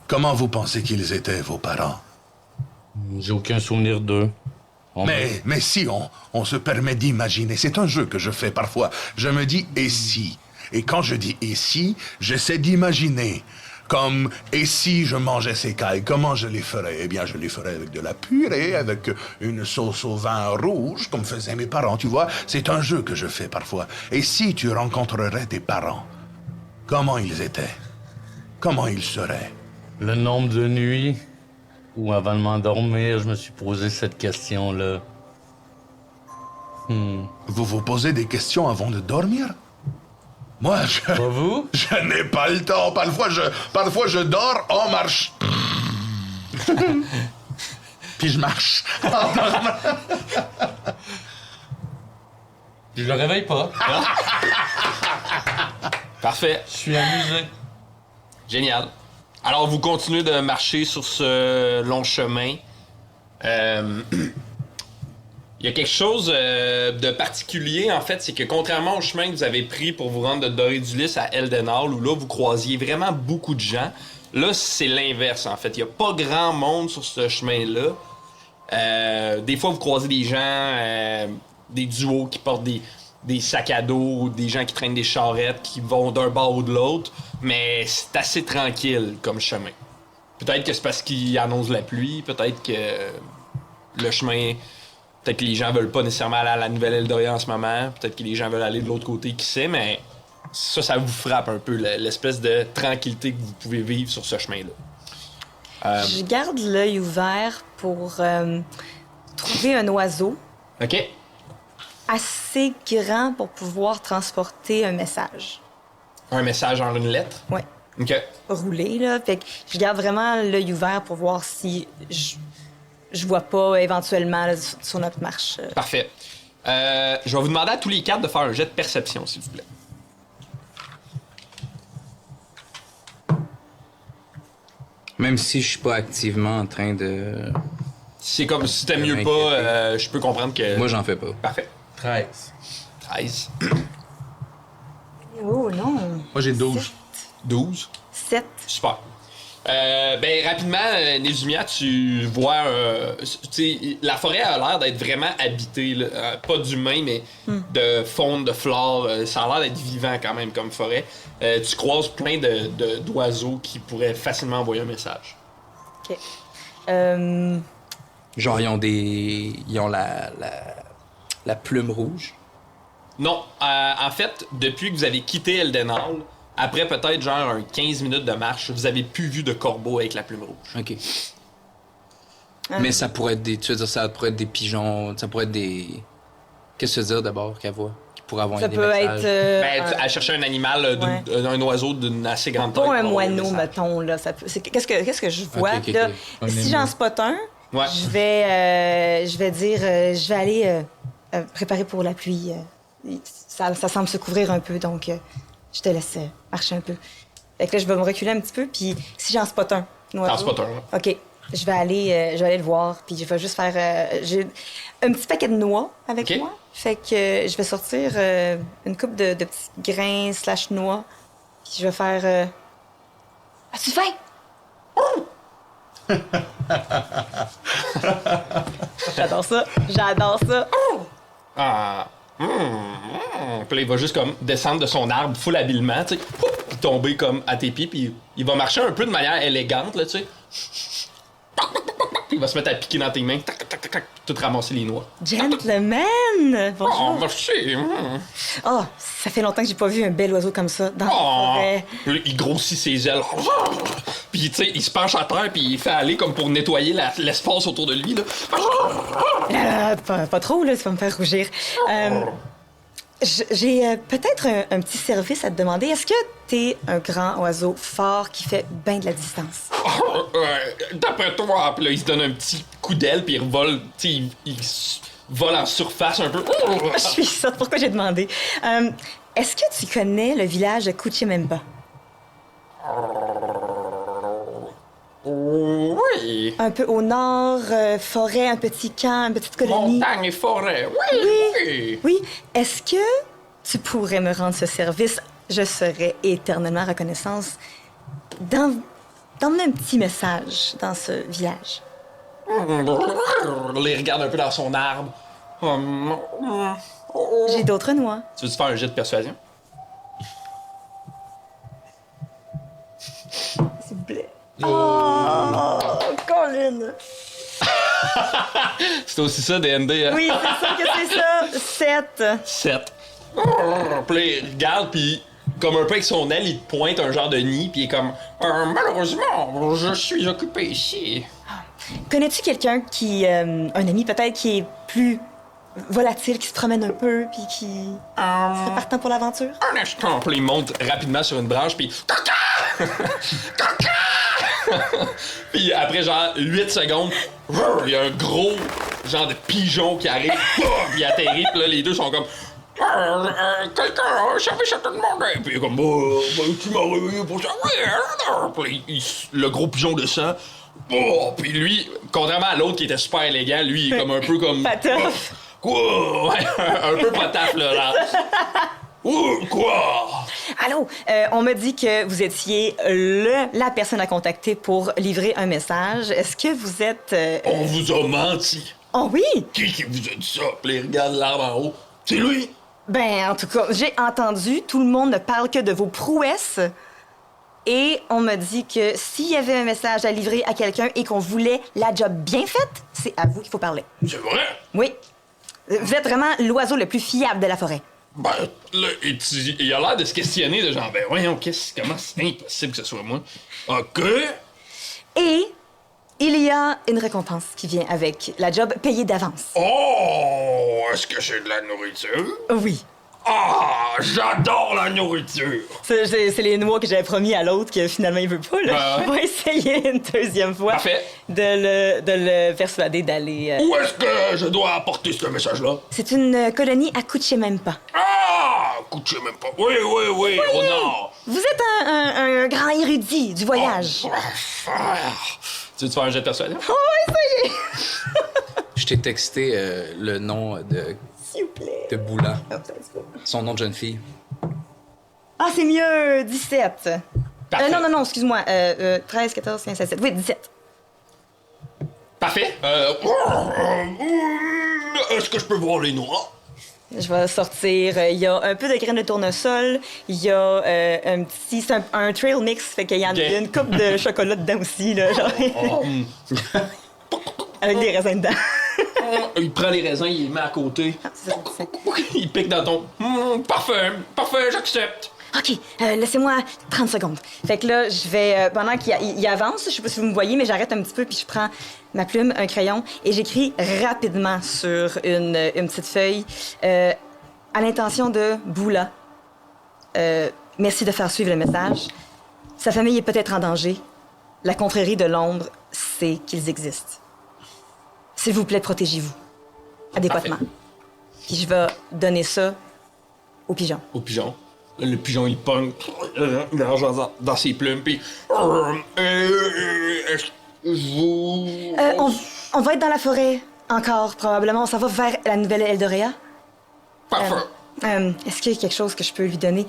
comment vous pensez qu'ils étaient, vos parents? J'ai aucun souvenir d'eux. Mais si on se permet d'imaginer, c'est un jeu que je fais parfois. Je me dis « et si ?» Et quand je dis « et si », j'essaie d'imaginer. Comme « et si je mangeais ces cailles, comment je les ferais ?» Eh bien, je les ferais avec de la purée, avec une sauce au vin rouge, comme faisaient mes parents, tu vois. C'est un jeu que je fais parfois. Et si tu rencontrerais tes parents, comment ils étaient? Comment ils seraient? Le nombre de nuits où, avant de m'endormir, je me suis posé cette question-là. Vous vous posez des questions avant de dormir? Moi, Pas vous? je n'ai pas le temps. Parfois, je dors en marche. Puis je marche. Je le réveille pas. Parfait. Je suis amusé. Génial. Alors, vous continuez de marcher sur ce long chemin. Il y a quelque chose de particulier, en fait, c'est que contrairement au chemin que vous avez pris pour vous rendre de Dorédulis à Eldenhall, où là, vous croisiez vraiment beaucoup de gens, là, c'est l'inverse, en fait. Il n'y a pas grand monde sur ce chemin-là. Des fois, vous croisez des gens, des duos qui portent des sacs à dos, des gens qui traînent des charrettes, qui vont d'un bord ou de l'autre, mais c'est assez tranquille comme chemin. Peut-être que c'est parce qu'il annonce la pluie, peut-être que le chemin... Peut-être que les gens veulent pas nécessairement aller à la Nouvelle-Eldorien en ce moment. Peut-être que les gens veulent aller de l'autre côté, qui sait, mais ça vous frappe un peu, l'espèce de tranquillité que vous pouvez vivre sur ce chemin-là. Je garde l'œil ouvert pour trouver un oiseau OK? assez grand pour pouvoir transporter un message. Un message en une lettre? Ouais. OK. Roulé, là. Fait que je garde vraiment l'œil ouvert pour voir si je vois pas éventuellement là, sur notre marche. Parfait. Je vais vous demander à tous les quatre de faire un jet de perception, s'il vous plaît. Même si je suis pas activement en train de... C'est comme si t'aimes mieux pas, je peux comprendre que... Moi, j'en fais pas. Parfait. 13. 13. Oh non! Moi, j'ai 12. 12. 7. Super. Rapidement, Nezumia, tu vois, la forêt a l'air d'être vraiment habitée, là. Pas d'humains, mais de faune, de flore. Ça a l'air d'être vivant quand même comme forêt. Tu croises plein d'oiseaux qui pourraient facilement envoyer un message. OK. Genre, ils ont la plume rouge. Non, en fait, depuis que vous avez quitté Eldenhall, après peut-être genre 15 minutes de marche, vous avez plus vu de corbeau avec la plume rouge. OK. Mais ça pourrait être des... Tu veux dire, ça pourrait être des pigeons, ça pourrait être des... Qu'est-ce que tu veux dire d'abord qu'elle voit? Qui pourrait avoir Ça des peut messages? être. Elle cherchait un animal, un oiseau d'une assez grande taille. Pas un pour envoyer moineau, message. mettons, là. Qu'est-ce que je vois? Ok, là, ok. si j'en spot un, Ouais. je vais dire, je vais aller préparer pour la pluie. Ça semble se couvrir un peu, donc je te laisse marcher un peu. Fait que là, je vais me reculer un petit peu, puis si j'en spot un, oiseau, T'en spot un, là. OK. Je vais aller le voir, puis je vais juste faire... j'ai un petit paquet de noix avec OK. moi. Fait que je vais sortir une coupe de petits grains / noix, puis je vais faire... As-tu faim? J'adore ça. J'adore ça. Ah. Puis là, il va juste comme descendre de son arbre full habilement, tu sais, puis tomber comme à tes pieds, puis il va marcher un peu de manière élégante, là, tu sais. Puis il va se mettre à piquer dans tes mains, tac, tac, tac, tac, tout ramasser les noix. Gentleman! Oh, Bonjour. merci! Oh, ça fait longtemps que j'ai pas vu un bel oiseau comme ça dans la Oh! forêt. Puis là, il grossit ses ailes. Puis, tu sais, il se penche à terre, puis il fait aller comme pour nettoyer l'espace autour de lui, là. Pas trop, là, ça va me faire rougir. J'ai peut-être un petit service à te demander. Est-ce que t'es un grand oiseau fort qui fait bien de la distance? D'après toi, puis là, il se donne un petit coup d'aile, puis il revole, tu sais, il vole en surface un peu. Je suis ça, pourquoi j'ai demandé. Est-ce que tu connais le village de Kuchimemba? Oui! Un peu au nord, forêt, un petit camp, une petite colonie. Montagne et forêt, oui! Oui! Oui. Est-ce que tu pourrais me rendre ce service? Je serais éternellement reconnaissante d'emmener un petit message dans ce village. Il regarde un peu dans son arbre. J'ai d'autres noix. Tu veux-tu faire un jet de persuasion? S'il vous plaît. Oh, Colin! C'est aussi ça, DND, hein? Oui, c'est ça que c'est ça. 7. 7. Puis là, il regarde, puis comme un peu avec son aile, il te pointe un genre de nid, puis il est comme malheureusement, je suis occupé ici. Connais-tu quelqu'un qui... un ami peut-être qui est plus volatile, qui se promène un peu, puis qui serait partant pour l'aventure? Un instant, puis il monte rapidement sur une branche, puis caca! Caca! Puis après genre 8 secondes, il y a un gros genre de pigeon qui arrive, puis il atterrit, puis là les deux sont comme quelqu'un a un service à te demander. Puis il est comme tu m'as réveillé pour ça. Puis le gros pigeon descend. Puis lui, contrairement à l'autre qui était super élégant, lui il est comme un peu comme Patof. quoi? Ouais, un peu pataf là. Quoi? Allô, on m'a dit que vous étiez la personne à contacter pour livrer un message. Est-ce que vous êtes... On vous a menti. Oh oui! Qui vous a dit ça? Puis il regarde l'arbre en haut. C'est lui! Ben, en tout cas, j'ai entendu, tout le monde ne parle que de vos prouesses. Et on m'a dit que s'il y avait un message à livrer à quelqu'un et qu'on voulait la job bien faite, c'est à vous qu'il faut parler. C'est vrai? Oui. Vous êtes vraiment l'oiseau le plus fiable de la forêt. Ben, là, il a l'air de se questionner de genre, ben voyons, comment c'est impossible que ce soit moi? OK. Et il y a une récompense qui vient avec la job payée d'avance. Oh, est-ce que j'ai de la nourriture? Oui. Ah, j'adore la nourriture! C'est les noix que j'avais promis à l'autre que finalement il veut pas. Là. Ben. Je vais essayer une deuxième fois Parfait. de le persuader d'aller... Où est-ce que je dois apporter ce message-là? C'est une colonie à Kuchemempa. Ah! Écoutez même pas. Oui, au nord. Vous êtes un grand érudit du voyage. Tu veux te faire un jet de persuasion? Oh, oui, ça y est! Je t'ai texté le nom S'il vous plaît. de Boula, Oh, ça, c'est pas- son nom de jeune fille. Ah, c'est mieux, 17. Parfait. Non, excuse-moi. 13, 14, 15, 16, 17. Oui, 17. Parfait. Est-ce que je peux voir les noix? Je vais sortir. Il y a un peu de graines de tournesol. Il y a un petit. C'est un trail mix, fait qu'il y a Ok. une coupe de chocolat dedans aussi, là. Genre. Avec des raisins dedans. Il prend les raisins, il les met à côté. C'est ça. Il pique dans ton. Parfait, j'accepte. OK, laissez-moi 30 secondes. Fait que là, je vais... pendant qu'il avance, je sais pas si vous me voyez, mais j'arrête un petit peu, puis je prends ma plume, un crayon, et j'écris rapidement sur une petite feuille à l'intention de Boula. Merci de faire suivre le message. Sa famille est peut-être en danger. La confrérie de l'ombre sait qu'ils existent. S'il vous plaît, protégez-vous. Adéquatement. Puis je vais donner ça au pigeon. Au pigeon. Là, le pigeon, il pogne. Il range dans ses plumes, puis. Est-ce que vous. On va être dans la forêt encore, probablement. On s'en va vers la nouvelle Eldorea. Parfait. Est-ce qu'il y a quelque chose que je peux lui donner?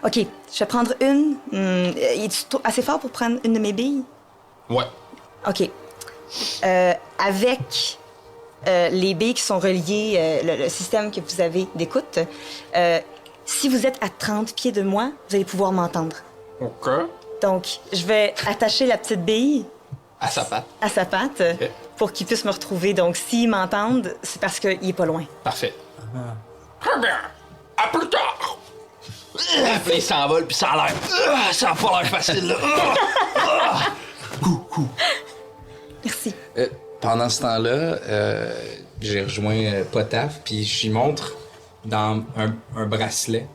OK, je vais prendre une. Es-tu assez fort pour prendre une de mes billes? Ouais. OK. Avec les billes qui sont reliées, le système que vous avez d'écoute, si vous êtes à 30 pieds de moi, vous allez pouvoir m'entendre. OK. Donc, je vais attacher la petite bille À sa patte. à sa patte pour qu'il puisse me retrouver. Donc, s'ils m'entendent, c'est parce qu'il est pas loin. Parfait. Très bien. À plus tard. Puis il s'envole, puis ça a l'air. Ça a pas l'air facile, là. Merci. Pendant ce temps-là, j'ai rejoint Potaf, puis j'y montre dans un bracelet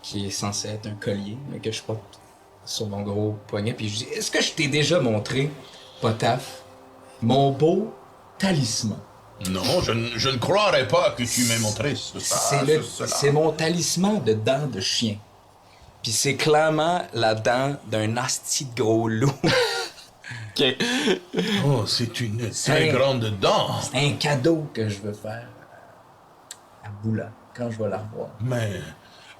qui est censé être un collier, mais que je porte sur mon gros poignet. Puis je dis, est-ce que je t'ai déjà montré, Potaf, mon beau talisman? Non, je ne croirais pas que tu m'aies montré cela. C'est mon talisman de dents de chien. Puis c'est clairement la dent d'un asti de gros loup. OK. Oh, c'est une très grande dent. C'est un cadeau que je veux faire à Boula quand je vais la revoir. Mais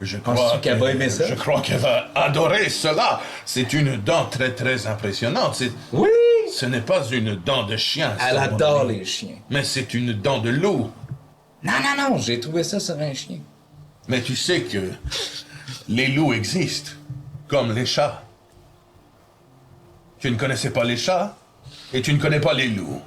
je Penses-tu crois qu'elle va aimer ça? Je crois qu'elle va adorer cela. C'est une dent très, très impressionnante. Oui! Ce n'est pas une dent de chien. Elle ça, mon adore ami. les chiens. Mais c'est une dent de loup. Non, j'ai trouvé ça sur un chien. Mais tu sais que les loups existent, comme les chats. Tu ne connaissais pas les chats et tu ne connais pas les loups.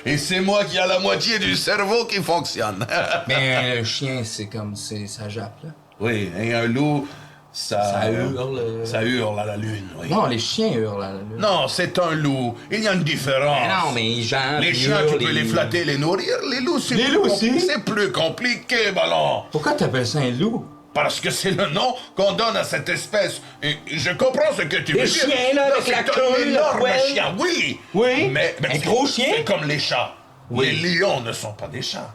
Et c'est moi qui a la moitié du cerveau qui fonctionne. Mais un chien, ça jappe, là. Oui, et un loup, Ça hurle. Ça hurle à la lune, oui. Non, les chiens hurlent à la lune. Non, c'est un loup. Il y a une différence. Mais non, mais ils jappent. Les ils chiens, hurlent, tu peux les flatter, les nourrir. Les loups, c'est Les plus loups compli- aussi? C'est plus compliqué, ballon. Pourquoi t'appelles ça un loup? Parce que c'est le nom qu'on donne à cette espèce. Et je comprends ce que tu veux Les dire. chiens, là, avec c'est la un queue, la énorme poêle. chien, oui. Oui. Mais Un c'est- gros chien? C'est comme les chats. Oui. Les lions ne sont pas des chats.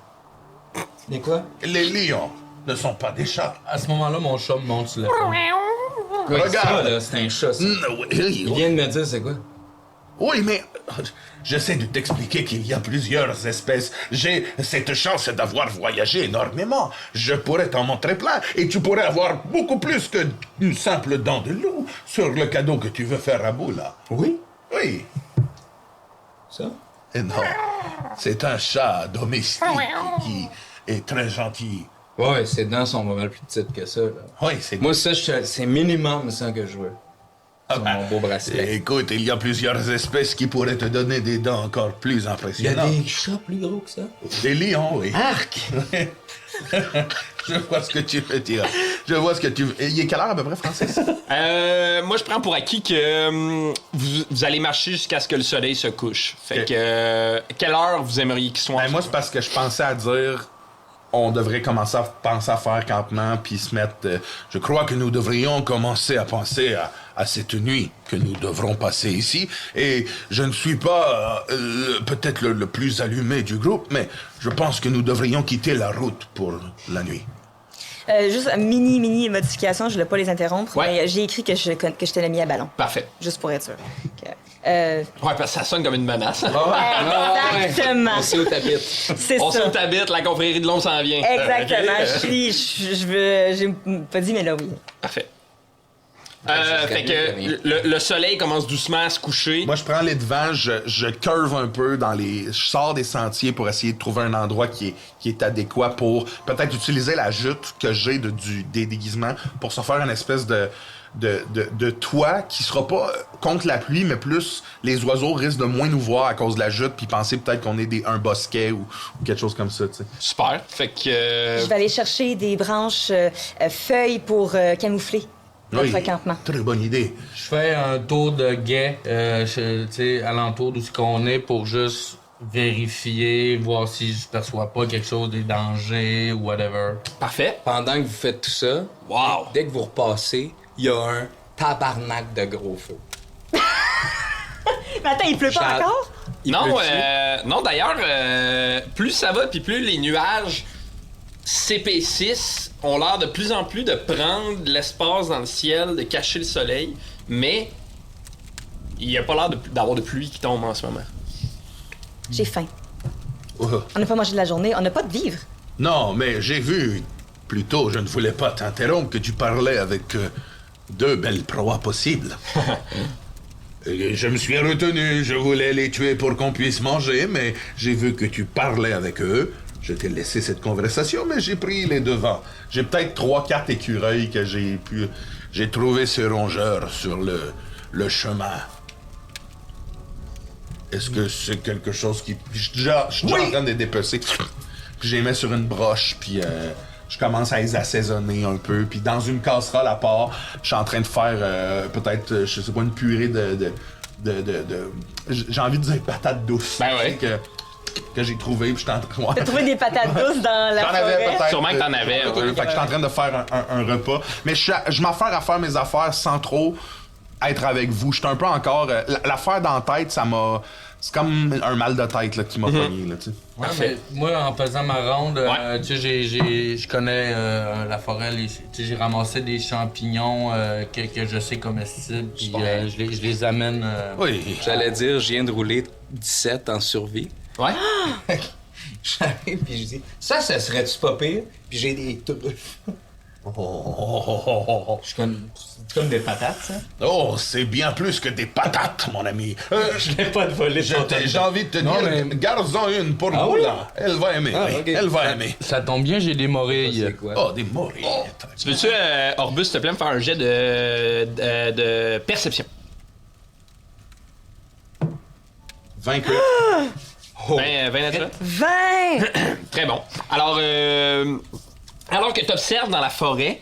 Mais quoi? Les lions ne sont pas des chats. À ce moment-là, mon chat me monte sur la table. Regarde. Ça, là, c'est un chat, ça. Il vient de me dire c'est quoi? Oui, mais j'essaie de t'expliquer qu'il y a plusieurs espèces. J'ai cette chance d'avoir voyagé énormément. Je pourrais t'en montrer plein et tu pourrais avoir beaucoup plus qu'une simple dent de loup sur le cadeau que tu veux faire à Boula. Oui? Oui. Ça? Et non, c'est un chat domestique qui est très gentil. Ouais, ses dents sont pas mal plus petites que ça, là. Oui, c'est Moi, ça, c'est minimum ça que je veux. sur mon beau bracelet. Écoute, il y a plusieurs espèces qui pourraient te donner des dents encore plus Il y a impressionnantes. des chats plus gros que ça. Des lions, oui. Arc! Je vois ce que tu veux dire. Je vois ce que tu veux. Il est quelle heure à peu près, Francis? Moi, je prends pour acquis que vous allez marcher jusqu'à ce que le soleil se couche. Fait Ok. que, quelle heure vous aimeriez qu'il soit? Ben, moi, c'est parce que je pensais à dire... On devrait commencer à penser à faire campement puis se mettre... je crois que nous devrions commencer à penser à cette nuit que nous devrons passer ici. Et je ne suis pas peut-être le plus allumé du groupe, mais je pense que nous devrions quitter la route pour la nuit. Juste une mini modification, je ne voulais pas les interrompre, Ouais. mais j'ai écrit que je t'ai mis à ballon, Parfait. juste pour être sûr. Ouais, parce que ça sonne comme une menace. Exactement. On sait où t'habites. C'est On ça. se t'habite, la confrérie de l'ombre s'en vient. Exactement. Je veux... J'ai pas dit, mais là, oui. Parfait. jusqu'à Fait minuit, que le soleil commence doucement à se coucher. Moi, je prends les devants, je curve un peu je sors des sentiers pour essayer de trouver un endroit qui est adéquat pour peut-être utiliser la jute que j'ai des déguisements pour se faire une espèce de toit qui sera pas contre la pluie, mais plus les oiseaux risquent de moins nous voir à cause de la jute puis penser peut-être qu'on est un bosquet ou quelque chose comme ça, tu sais. Super. Fait que... Je vais aller chercher des branches feuilles pour camoufler notre campement. Très bonne idée. Je fais un tour de guet, tu sais, alentour d'où ce qu'on est pour juste vérifier, voir si je perçois pas quelque chose, des dangers ou whatever. Parfait. Pendant que vous faites tout ça, Wow. dès que vous repassez, il y a un tabarnak de gros feu. Mais attends, il pleut pas Charles. encore? Il Non, pleut-tu? non d'ailleurs, plus ça va, puis plus les nuages s'épaississent, ont l'air de plus en plus de prendre l'espace dans le ciel, de cacher le soleil, mais il n'y a pas l'air d'avoir de pluie qui tombe en ce moment. J'ai faim. Oh. On n'a pas mangé de la journée, on n'a pas de vivres. Non, mais j'ai vu, plutôt, je ne voulais pas t'interrompre, que tu parlais avec deux belles proies possibles. Et je me suis retenu, je voulais les tuer pour qu'on puisse manger, mais j'ai vu que tu parlais avec eux. Je t'ai laissé cette conversation, mais j'ai pris les devants. J'ai peut-être 3-4 écureuils que j'ai trouvé ces rongeurs sur le chemin. Est-ce que c'est quelque chose qui... Je suis déjà en train de les dépecer. Puis je les mets sur une broche, puis je commence à les assaisonner un peu. Puis dans une casserole à part, je suis en train de faire peut-être, je sais pas, une purée de j'ai envie de dire patates douces. Ben ouais. Que j'ai trouvé, puis je suis en train... Ouais. T'as trouvé des patates douces dans la J'en avais forêt? peut-être. Sûrement que t'en avais, ouais. Fait que je suis en train de faire un repas. Mais je m'affaire à faire mes affaires sans trop être avec vous. Je suis un peu encore... l'affaire dans la tête, ça m'a... C'est comme un mal de tête là, qui m'a pogné, là, tu sais. Ouais, Parfait. mais moi, en faisant ma ronde, Ouais. tu sais, je connais la forêt, tu sais, j'ai ramassé des champignons que je sais comestibles, puis Super. je les amène. Oui. J'allais dire, je viens de rouler 17 en survie. Ouais. J'arrive puis je dis, ça serait-tu pas pire? Puis j'ai des truffes. Je suis comme des patates, ça. Oh, c'est bien plus que des patates, mon ami. Je n'ai pas de voler J'ai envie de te Non, dire, mais- garde-en une pour Ah vous, oui? là. Elle va aimer. Ah, oui. ok. Elle va aimer. Ça tombe bien, j'ai des morilles. C'est quoi? Oh, des morilles. Tu veux-tu, Orbus, s'il te plaît, me faire un jet de perception? 28. 20 naturel? 20! Très bon. Alors que tu observes dans la forêt,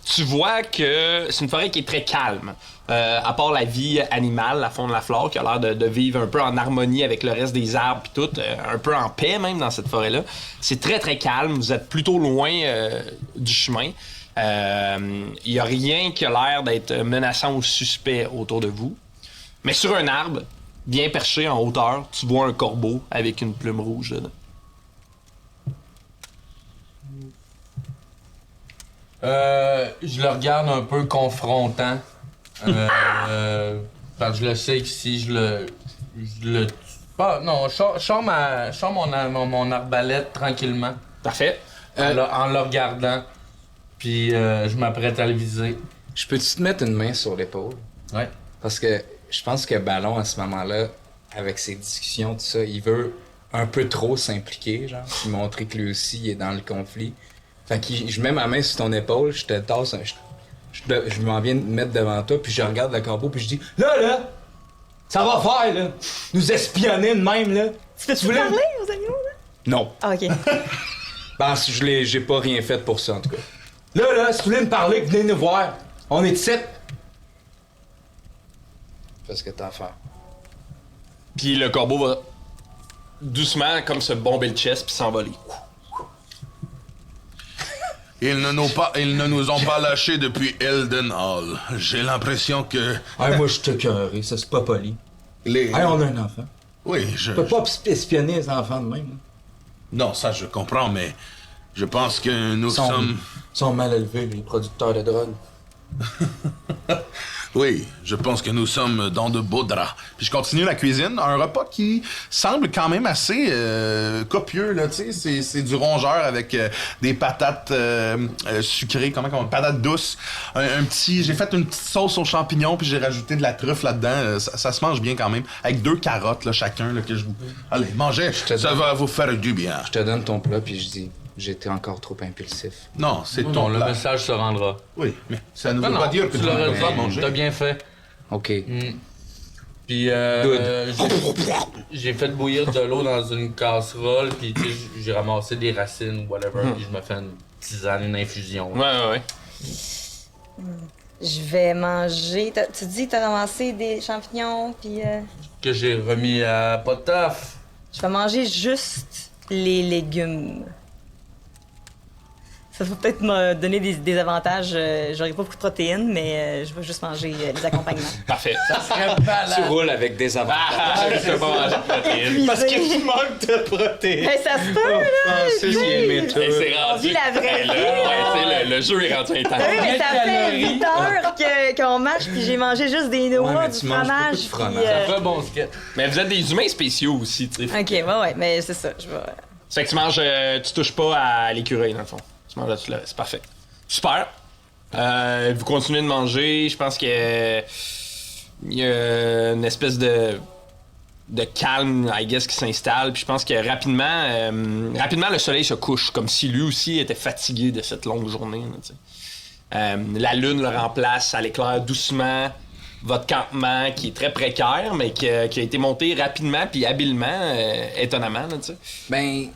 tu vois que c'est une forêt qui est très calme. À part la vie animale, la faune, la flore, qui a l'air de vivre un peu en harmonie avec le reste des arbres puis tout, un peu en paix même dans cette forêt-là. C'est très très calme, vous êtes plutôt loin du chemin. Il y a rien qui a l'air d'être menaçant ou suspect autour de vous. Mais sur un arbre, bien perché en hauteur, tu vois un corbeau avec une plume rouge dedans. Je le regarde un peu confrontant. Parce que je le sais que si je le tue pas, non, je sors mon arbalète tranquillement Parfait. en le regardant. Puis je m'apprête à le viser. Je peux-tu te mettre une main sur l'épaule? Ouais. Parce que je pense que Ballon, à ce moment-là, avec ses discussions, tout ça, il veut un peu trop s'impliquer, genre, puis montrer que lui aussi il est dans le conflit. Fait que je mets ma main sur ton épaule, je te tasse Je m'en viens de mettre devant toi, puis je regarde le corbeau, puis je dis là, ça va faire, là, nous espionner de même, là. Tu peux-tu voulais- parler aux animaux, là? Non. Ah, OK. Ben, j'ai pas rien fait pour ça, en tout cas. Là, si vous voulez me parler, venez nous voir. On est ici. Fais ce que t'as à faire. Puis le corbeau va doucement, comme se bomber le chest, puis s'envoler. Ils ne nous ont pas lâchés depuis Elden Hall. J'ai l'impression que Hey, moi, je te cœuré, ça, c'est pas poli. les... Hey, on a un enfant. Oui, Je peux pas espionner les enfants de même. Non, ça je comprends, mais je pense que nous Ils sont, sommes... sont mal élevés, les producteurs de drogue. Oui, je pense que nous sommes dans de beaux draps. Puis je continue la cuisine, un repas qui semble quand même assez copieux, là, tu sais. C'est du rongeur avec des patates sucrées, patates douces. J'ai fait une petite sauce aux champignons, puis j'ai rajouté de la truffe là-dedans. Ça se mange bien quand même. Avec 2 carottes, là, chacun, là, que je vous... Allez, mangez, ça va vous faire du bien. Je te donne ton plat, puis je dis, j'étais encore trop impulsif. Non, c'est Non, ton le plat. message se rendra. Oui, mais ça ne veut Non, pas non, dire que tu l'aurais ne peux pas dit, manger. t'as bien fait. OK. Puis j'ai fait bouillir de l'eau dans une casserole, puis tu sais, j'ai ramassé des racines ou whatever, puis je me fais une tisane, une infusion. Ouais. Je vais manger... Tu dis que t'as ramassé des champignons, puis... Que j'ai remis à Potaf. Je vais manger juste les légumes. Ça va peut-être me donner des avantages. J'aurai pas beaucoup de protéines, mais je vais juste manger les accompagnements. Parfait. Tu roules avec des avantages. Je peux pas manger de protéines. Parce que tu manques de protéines. Ben, ça se peut, là! C'est ce qui est méthode. Et c'est On rendu. vit la vraie Hey, là, vie, ouais, tu sais, le jeu est rendu intense. Oui, mais ça fait calories. 8 heures qu'on marche, puis j'ai mangé juste des noix, Ouais, mais du tu manges fromage, beaucoup de fromage. puis, Ça fait un bon sketch. Mais vous êtes des humains spéciaux aussi, tu sais. OK, ouais, mais c'est ça, je vais... Ça fait que tu manges, tu touches pas à l'écureuil, dans le fond. Tu manges là-dessus, là, c'est parfait. Super. Vous continuez de manger, je pense que il y a une espèce de calme, I guess, qui s'installe. Puis je pense que rapidement, le soleil se couche, comme si lui aussi était fatigué de cette longue journée. Là, tu sais. La lune le remplace, elle éclaire doucement votre campement, qui est très précaire, mais qui a été monté rapidement puis habilement, étonnamment. Là, tu sais. Ben,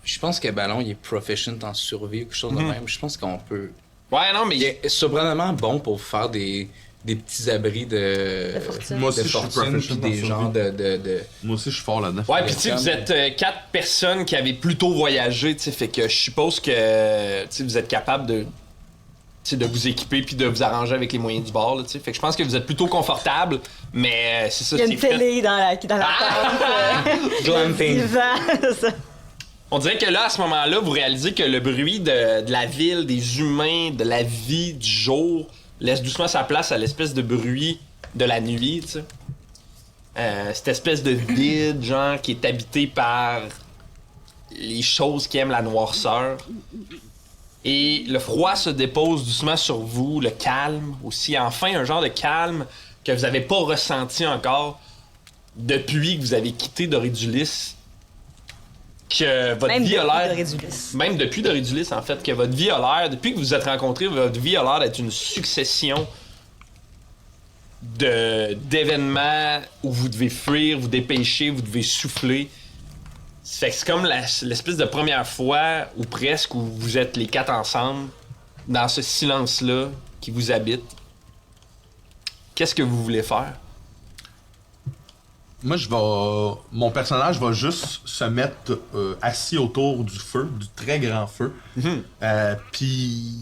je pense que Ballon, il est proficient en survie ou quelque chose de même. Je pense qu'on peut... Ouais, non, mais Il est surprenamment bon pour faire des petits abris de fortune. Moi aussi, de je suis fortune, proficient puis des en genres de... Moi aussi, je suis fort là-dedans. Ouais, puis tu sais, vous êtes 4 personnes qui avaient plutôt voyagé, tu sais, fait que je suppose que tu sais, vous êtes capable de, tu sais, de vous équiper puis de vous arranger avec les moyens du bord, là, tu sais. Fait que je pense que vous êtes plutôt confortable, mais c'est ça. Il y a c'est une fait. télé dans la tente. Glamping. Divan, ça. On dirait que là, à ce moment-là, vous réalisez que le bruit de la ville, des humains, de la vie, du jour, laisse doucement sa place à l'espèce de bruit de la nuit, tu sais. Cette espèce de vide, genre, qui est habité par les choses qui aiment la noirceur. Et le froid se dépose doucement sur vous, le calme aussi. Enfin, un genre de calme que vous n'avez pas ressenti encore depuis que vous avez quitté Doridulis. Que votre Même vie a depuis l'air... Doridulis. Même depuis Doridulis, en fait, que votre vie a l'air... Depuis que vous vous êtes rencontrés, votre vie a l'air d'être une succession d'événements où vous devez fuir, vous dépêcher, vous devez souffler. Ça fait que c'est comme l'espèce de première fois, ou presque, où vous êtes les 4 ensemble, dans ce silence-là qui vous habite. Qu'est-ce que vous voulez faire? Moi, mon personnage va juste se mettre assis autour du feu, du très grand feu. Puis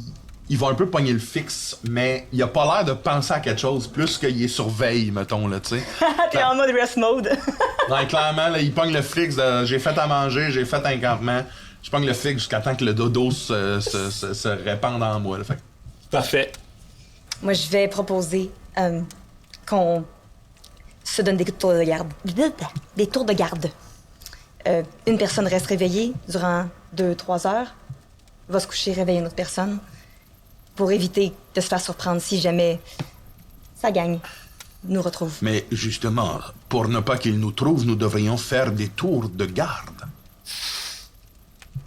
il va un peu pogner le fixe, mais il a pas l'air de penser à quelque chose, plus qu'il est sur veille, mettons, là, tu sais. T'es en mode rest mode. Non, clairement, là, il pogne le fixe de j'ai fait à manger, j'ai fait un campement. Je pogne le fixe jusqu'à temps que le dodo se répande en moi. Là, fait. Parfait. Moi, je vais proposer qu'on se donne des tours de garde. Des tours de garde. Une personne reste réveillée durant 2-3 heures, va se coucher, réveiller une autre personne, pour éviter de se faire surprendre si jamais sa gang nous retrouve. Mais justement, pour ne pas qu'il nous trouve, nous devrions faire des tours de garde.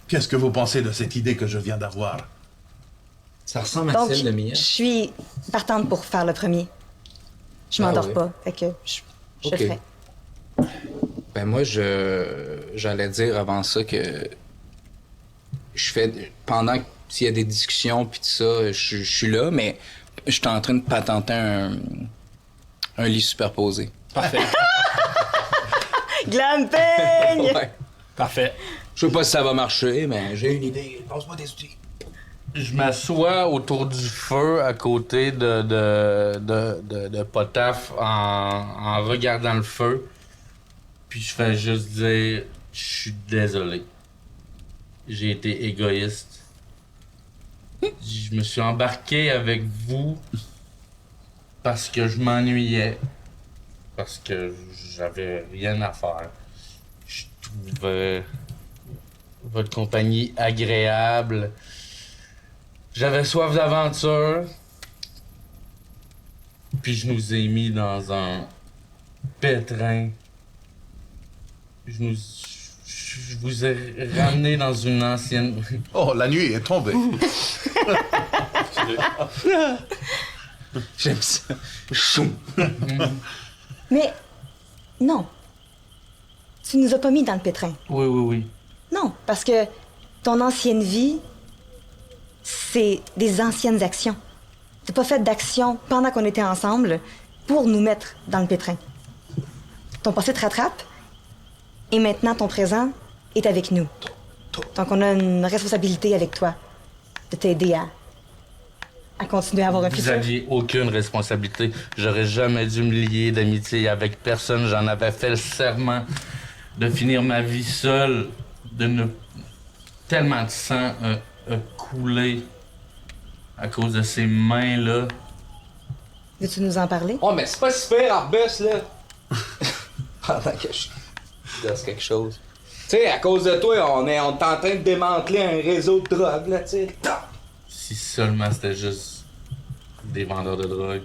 Qu'est-ce que vous pensez de cette idée que je viens d'avoir? Ça ressemble à Donc, celle de je Mia. suis partante pour faire le premier. Je Ah m'endors oui. pas, fait que je Ok. le ferai. Ben moi, j'allais dire avant ça que je fais pendant s'il y a des discussions puis tout ça, je suis là, mais je suis en train de patenter un lit superposé. Parfait. Glamping! Ouais. Parfait. Je sais pas si ça va marcher, mais j'ai une idée. Passe-moi des outils. Je m'assois autour du feu à côté de Potaf en regardant le feu. Puis je fais juste dire, je suis désolé. J'ai été égoïste. Je me suis embarqué avec vous parce que je m'ennuyais. Parce que j'avais rien à faire. Je trouvais votre compagnie agréable. J'avais soif d'aventure. Puis je nous ai mis dans un pétrin. Je vous ai ramené dans une ancienne... Oh, la nuit est tombée. J'aime ça. Choum. Mais non. Tu nous as pas mis dans le pétrin. Oui, oui, oui. Non, parce que ton ancienne vie, c'est des anciennes actions. T'as pas fait d'action pendant qu'on était ensemble pour nous mettre dans le pétrin. Ton passé te rattrape et maintenant ton présent est avec nous. Donc on a une responsabilité avec toi de t'aider à continuer à avoir un Vous futur. aviez aucune responsabilité. J'aurais jamais dû me lier d'amitié avec personne. J'en avais fait le serment de finir ma vie seule, de ne... Tellement de sang a coulé à cause de ces mains-là. Veux-tu nous en parler? Oh, mais c'est pas si pire, Arbus, là. Pendant que je gosse quelque chose. Tu sais, à cause de toi, on est en train de démanteler un réseau de drogue, là, tu sais. Si seulement c'était juste des vendeurs de drogue.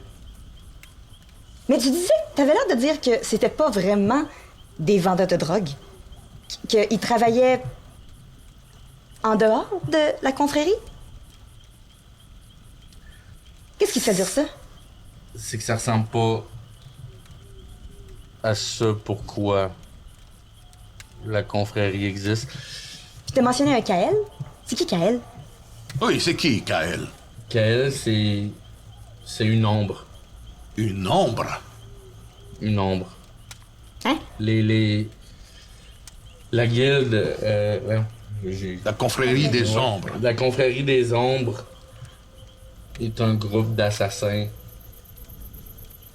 Mais tu disais, t'avais l'air de dire que c'était pas vraiment des vendeurs de drogue. Qu'ils travaillaient en dehors de la confrérie? Qu'est-ce qui fait dire ça? C'est que ça ressemble pas à ce pourquoi la confrérie existe. Je t'ai mentionné un Kael. C'est qui Kael? Oui, c'est qui, Kael? Kael, c'est une ombre. Une ombre. Une ombre. Hein? La guilde... La confrérie des ombres. La confrérie des ombres est un groupe d'assassins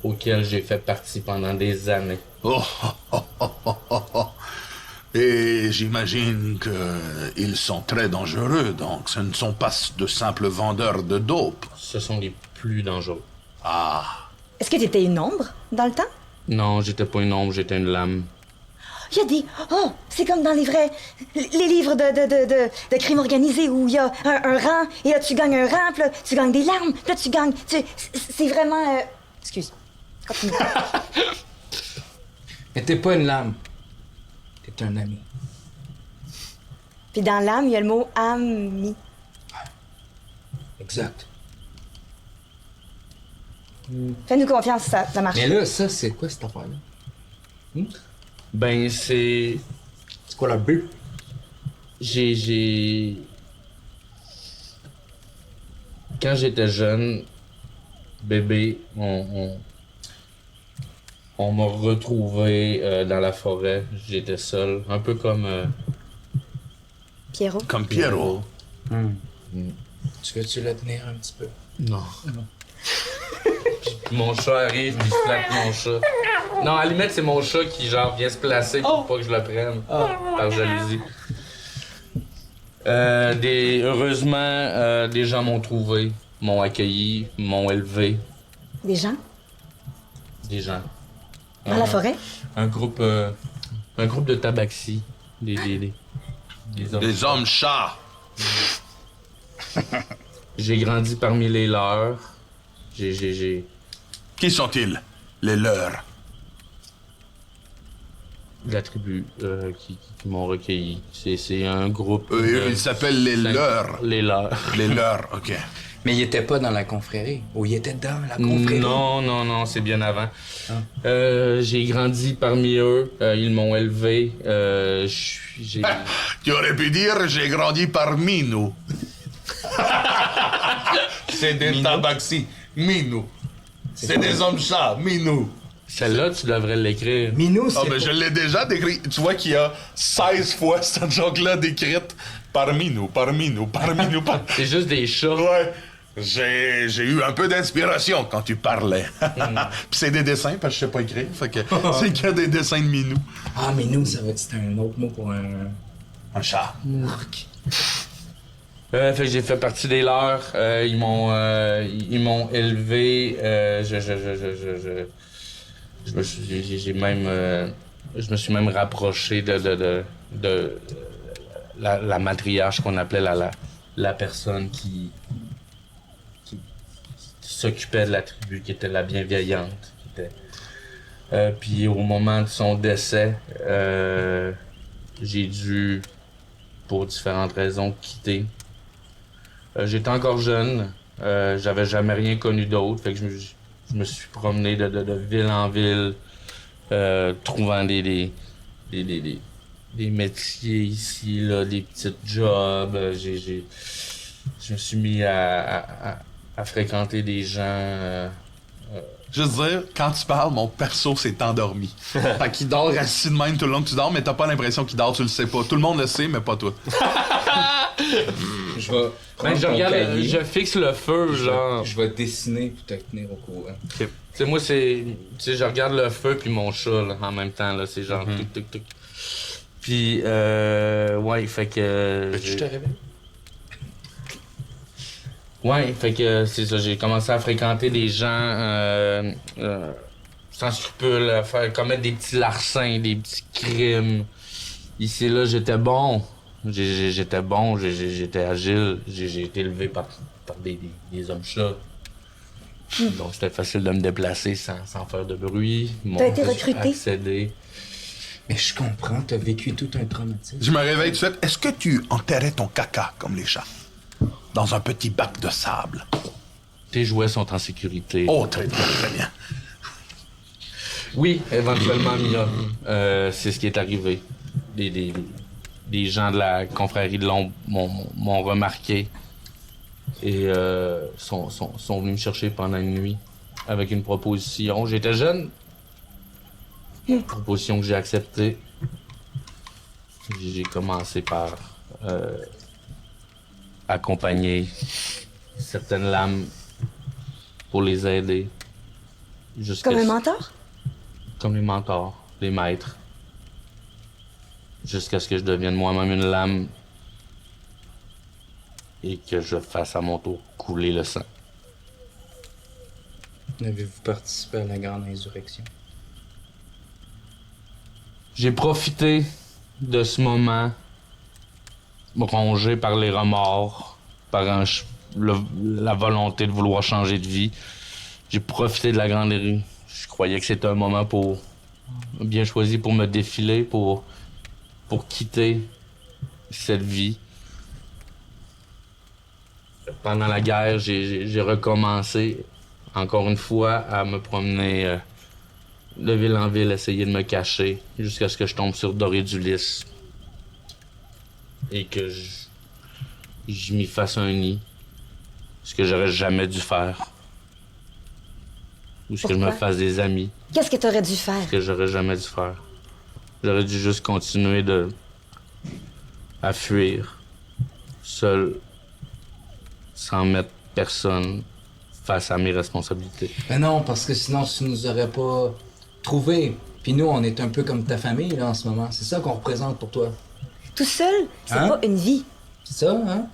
auquel j'ai fait partie pendant des années. Oh, oh, oh, oh, oh, oh. Et j'imagine qu'ils sont très dangereux, donc ce ne sont pas de simples vendeurs de dope. Ce sont les plus dangereux. Ah, Est-ce que t'étais une ombre dans le temps? Non, j'étais pas une ombre, j'étais une lame. Il y a des... Oh, c'est comme dans les livres de crime organisé où il y a un rang, et là tu gagnes un rang, puis là tu gagnes des larmes, puis là tu gagnes... C'est vraiment... Excuse. Continue. Mais t'es pas une lame. T'es un ami. Puis dans l'âme, il y a le mot ami. Exact. Fais-nous confiance, ça marche. Mais là, ça, c'est quoi cette affaire-là? Ben, c'est... C'est quoi le but? J'ai... Quand j'étais jeune, bébé, on m'a retrouvé dans la forêt. J'étais seul, un peu comme... Pierrot. comme Pierrot. Tu veux-tu le tenir un petit peu? Non. Puis mon chat arrive, puis je flatte mon chat. Non, à la limite, c'est mon chat qui, genre, vient se placer pour pas que je le prenne. Par jalousie. Heureusement, des gens m'ont trouvé, m'ont accueilli, m'ont élevé. Des gens? Des gens. Dans la forêt? Un groupe de tabaxi. Des hommes. Des hommes chats. J'ai grandi parmi les leurs. J'ai Qui sont-ils? Les leurs. la tribu qui m'ont recueilli. C'est un groupe. Ils s'appellent les leurs. Les leurs. Les leurs, ok. Mais il était pas dans la confrérie. Ou il était dans la confrérie? Non, c'est bien avant. J'ai grandi parmi eux. Ils m'ont élevé. J'ai... Tu aurais pu dire j'ai grandi parmi nous. C'est des tabaxis. Minou. C'est des hommes chats. Minou. Celle-là, tu devrais l'écrire. Minou, c'est... Ah, mais je l'ai déjà décrit. Tu vois qu'il y a 16 fois cette joke-là décrite. Parmi nous. C'est juste des chats. Ouais. J'ai eu un peu d'inspiration quand tu parlais. Puis c'est des dessins, parce que je sais pas écrire. Fait que c'est que des dessins de Minou. Ah, Minou, ça veut dire c'est un autre mot pour un... Un chat. Fait que j'ai fait partie des leurs. Ils m'ont élevé. Je me suis même rapproché de la matriarche qu'on appelait la personne qui s'occupait de la tribu, qui était la bienveillante. Puis au moment de son décès, j'ai dû, pour différentes raisons, quitter. J'étais encore jeune, j'avais jamais rien connu d'autre, fait que je me suis promené de ville en ville, trouvant des métiers ici, là, des petits jobs. Je me suis mis à fréquenter des gens. Juste dire, quand tu parles, mon perso s'est endormi. Fait qu'il dort assis de même tout le long que tu dors, mais t'as pas l'impression qu'il dort, tu le sais pas. Tout le monde le sait, mais pas toi. Je vais prendre Je ton regarde, cahier. je fixe le feu, genre. Je vais dessiner pour te tenir au courant. Tu sais, moi, je regarde le feu puis mon chat, là, en même temps, là. C'est genre, tic, tic, tic. Puis, ouais, fait que... Je te réveille. Ouais, fait que c'est ça, j'ai commencé à fréquenter des gens sans scrupules, à commettre des petits larcins, des petits crimes. Ici, là, j'étais bon. J'étais bon, j'étais agile, j'ai été élevé par des hommes chats. Donc c'était facile de me déplacer sans faire de bruit. T'as été recruté? Accéder. Mais je comprends, t'as vécu tout un traumatisme. Je me réveille tout de suite. Est-ce que tu enterrais ton caca comme les chats? Dans un petit bac de sable. Tes jouets sont en sécurité. Oh, très bien, très bien. Oui, éventuellement, Mia. C'est ce qui est arrivé. Des gens de la confrérie de l'ombre m'ont remarqué et sont venus me chercher pendant une nuit avec une proposition. J'étais jeune. Proposition que j'ai acceptée. J'ai commencé par accompagner certaines lames pour les aider. Comme un mentor? Comme les mentors, les maîtres. Jusqu'à ce que je devienne moi-même une lame et que je fasse à mon tour couler le sang. Avez-vous participé à la grande insurrection? J'ai profité de ce moment rongé par les remords, par la volonté de vouloir changer de vie. J'ai profité de la grande rue. Je croyais que c'était un moment bien choisi pour me défiler, pour quitter cette vie. Pendant la guerre, j'ai recommencé, encore une fois, à me promener de ville en ville, essayer de me cacher, jusqu'à ce que je tombe sur Doré d'Ulysse. Et que je m'y fasse un nid. Ce que j'aurais jamais dû faire. Ou ce que je me fasse des amis. Qu'est-ce que t'aurais dû faire? Ce que j'aurais jamais dû faire. J'aurais dû juste continuer à fuir, seul, sans mettre personne face à mes responsabilités. Mais non, parce que sinon, tu nous aurais pas trouvé. Puis nous, on est un peu comme ta famille, là, en ce moment. C'est ça qu'on représente pour toi. Tout seul, c'est Hein? pas une vie. C'est ça, hein?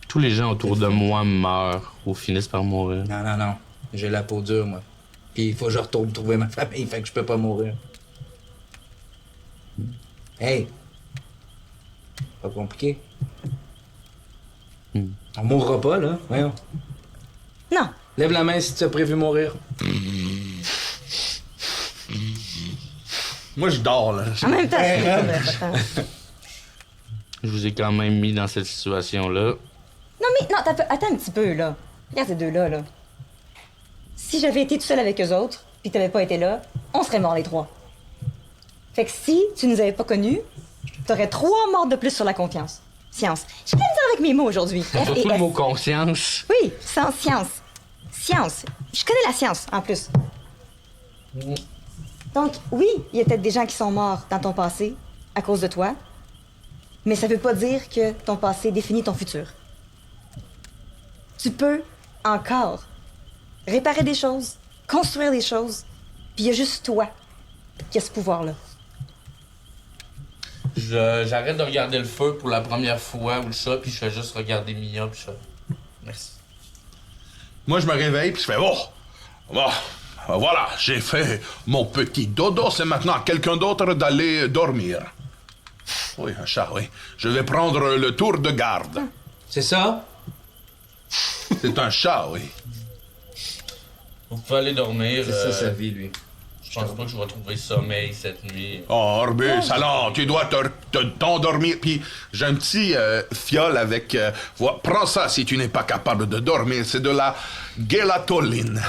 Tous les gens autour de moi meurent ou finissent par mourir. Non. J'ai la peau dure, moi. Puis il faut que je retourne trouver ma famille, fait que je peux pas mourir. Hey! Pas compliqué. On mourra pas, là. Voyons. Non. Lève la main si tu as prévu mourir. Moi, je dors, là. En même temps, c'est pas méchant. Je vous ai quand même mis dans cette situation-là. Non, mais non, attends un petit peu, là. Regarde ces deux-là, là. Si j'avais été tout seul avec eux autres, puis t'avais pas été là, on serait morts les trois. Fait que si tu nous avais pas connus, t'aurais 3 morts de plus sur la confiance. Science. J'ai plein de dire avec mes mots aujourd'hui. Surtout le mot conscience. Oui, sans science. Science. Je connais la science, en plus. Donc, oui, il y a peut-être des gens qui sont morts dans ton passé à cause de toi, mais ça veut pas dire que ton passé définit ton futur. Tu peux encore réparer des choses, construire des choses, puis il y a juste toi qui a ce pouvoir-là. J'arrête de regarder le feu pour la première fois ou ça, puis je fais juste regarder Mia, puis je fais... Merci. Moi, je me réveille, puis je fais, voilà, j'ai fait mon petit dodo, c'est maintenant à quelqu'un d'autre d'aller dormir. Oui, un chat, oui. Je vais prendre le tour de garde. C'est ça? C'est un chat, oui. Vous pouvez aller dormir. C'est ça sa vie, lui. Je pense pas que je vais trouver sommeil cette nuit. Oh, Orbus, alors, tu dois t'endormir. Puis j'ai un petit fiole avec... prends ça si tu n'es pas capable de dormir. C'est de la gélatoline.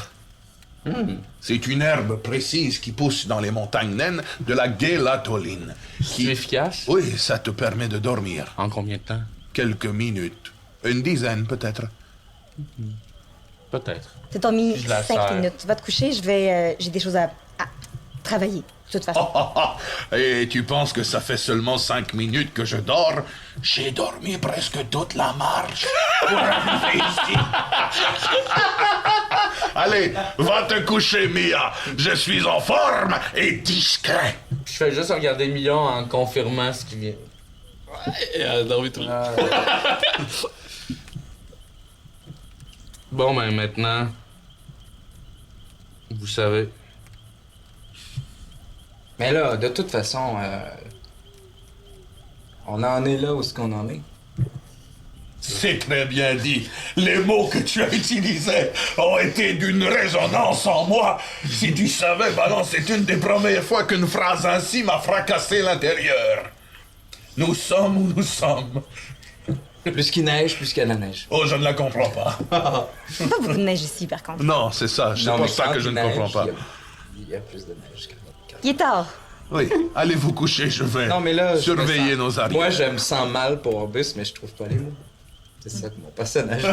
C'est une herbe précise qui pousse dans les montagnes naines, de la gélatoline. C'est efficace? Oui, ça te permet de dormir. En combien de temps? Quelques minutes. Une dizaine, peut-être. Peut-être. C'est dormi Je la 5 serre. minutes. Tu vas te coucher, j'ai des choses à travailler, de toute façon. Et tu penses que ça fait seulement 5 minutes que je dors? J'ai dormi presque toute la marche pour arriver ici. Allez, va te coucher, Mia. Je suis en forme et discret. Je fais juste regarder Mia en confirmant ce qui vient. Dormi tout. Bon, ben maintenant, vous savez. Mais là, de toute façon, on en est là où est-ce qu'on en est. C'est très bien dit. Les mots que tu as utilisés ont été d'une résonance en moi. Si tu savais, non, c'est une des premières fois qu'une phrase ainsi m'a fracassé l'intérieur. Nous sommes où nous sommes. Plus qu'il neige, plus qu'il y a de la neige. Oh, je ne la comprends pas. Pas beaucoup de neige ici, par contre. Non, c'est ça. C'est Non, pour mais ça quand que je il ne neige, comprends pas. Il y a plus de neige. Il est tard. Oui, allez vous coucher, je vais Non, mais là, je me surveiller sens- nos arrières. Moi, je me sens mal pour Orbus, mais je trouve pas les mots. C'est ça que mon personnage dit.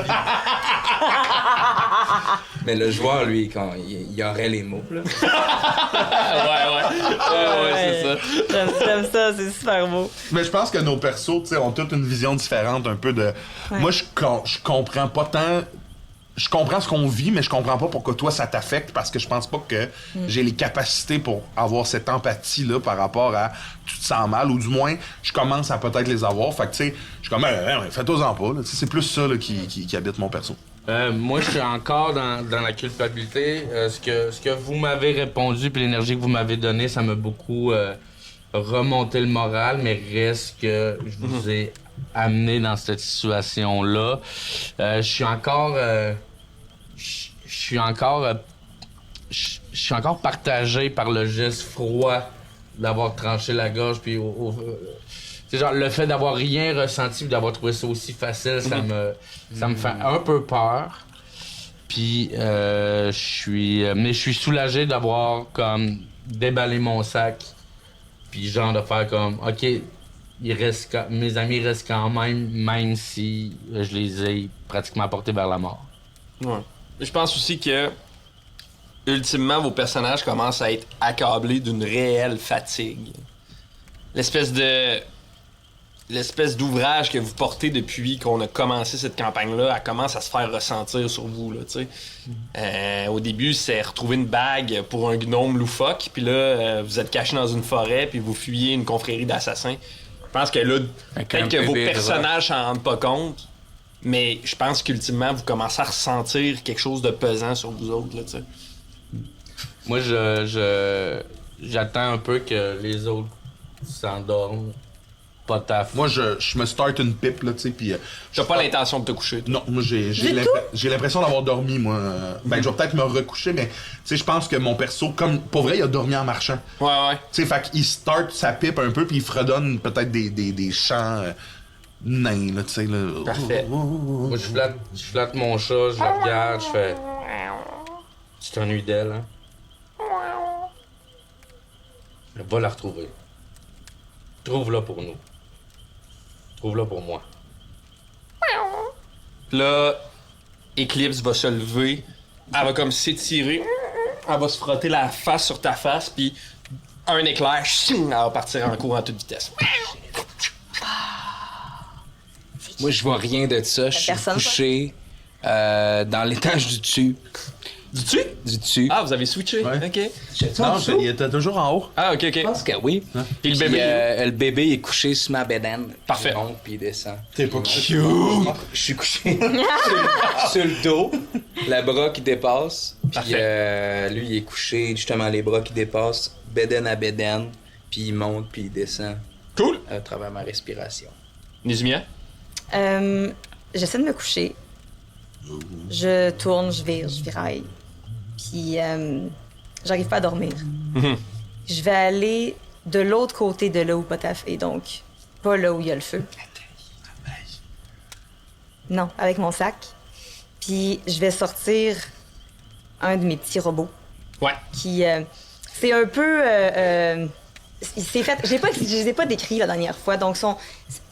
Mais le joueur, lui, quand il aurait les mots, là. Ouais, c'est ça. J'aime ça, c'est super beau. Mais je pense que nos persos, tu sais, ont toutes une vision différente un peu de... Ouais. Moi, je comprends pas tant... Je comprends ce qu'on vit, mais je comprends pas pourquoi toi, ça t'affecte, parce que je pense pas que j'ai les capacités pour avoir cette empathie-là par rapport à tu te sens mal, ou du moins, je commence à peut-être les avoir. Fait que, tu sais, je suis comme, fais-toi-en pas, là. Tu sais, c'est plus ça là, qui habite mon perso. Moi, je suis encore dans la culpabilité. Ce que vous m'avez répondu puis l'énergie que vous m'avez donnée, ça m'a beaucoup remonté le moral, mais reste que je vous ai amené dans cette situation-là. Je suis encore... Je suis encore partagé par le geste froid d'avoir tranché la gorge, puis c'est genre le fait d'avoir rien ressenti, d'avoir trouvé ça aussi facile, ça me fait un peu peur. Puis je suis soulagé d'avoir comme déballé mon sac, puis genre de faire comme ok, mes amis restent quand même si je les ai pratiquement portés vers la mort. Ouais. Je pense aussi que, ultimement, vos personnages commencent à être accablés d'une réelle fatigue. L'espèce d'ouvrage que vous portez depuis qu'on a commencé cette campagne-là, elle commence à se faire ressentir sur vous, là, tu sais. Au début, c'est retrouver une bague pour un gnome loufoque, puis là, vous êtes caché dans une forêt, puis vous fuyez une confrérie d'assassins. Je pense que là, peut-être que vos personnages s'en rendent pas compte, mais je pense qu'ultimement, vous commencez à ressentir quelque chose de pesant sur vous autres, là, tu sais. Moi, j'attends un peu que les autres s'endorment. Pas taf. Moi, je me start une pipe, là, tu sais, puis... T'as pas l'intention de te coucher, toi. Non, moi, j'ai l'impression d'avoir dormi, moi. Ben, je vais peut-être me recoucher, mais, tu sais, je pense que mon perso, comme, pour vrai, il a dormi en marchant. Ouais. Tu sais, fait qu'il start sa pipe un peu, puis il fredonne peut-être des chants nain, là, tu sais, là. Parfait. Moi, je flatte mon chat, je la regarde, je fais. Tu t'ennuies d'elle, hein? Va la retrouver. Trouve-la pour nous. Trouve-la pour moi. Là, Eclipse va se lever. Elle va comme s'étirer. Elle va se frotter la face sur ta face, puis un éclair, elle va partir en cours à toute vitesse. Moi, je vois rien de ça. Je suis personne, couché dans l'étage du dessus. Du dessus? Du dessus. Ah, vous avez switché? Ouais. Ok. Non, il était toujours en haut. Ah, ok, ok. Je pense que oui. Puis le Puis, bébé, le bébé est couché sur ma bédaine. Parfait. Il monte puis il descend. T'es pas Je suis couché sur le dos, le bras qui dépasse. Puis Parfait. lui, il est couché, justement, les bras qui dépassent, bédaine à bédaine. Puis il monte puis il descend Cool. à travers ma respiration. Nizumia? J'essaie de me coucher. Je tourne, je viraille. Puis j'arrive pas à dormir. Je vais aller de l'autre côté de là où Potaf est, donc pas là où il y a le feu. Non, avec mon sac. Puis je vais sortir un de mes petits robots Ouais. qui c'est un peu c'est fait je les ai pas décrits la dernière fois, donc sont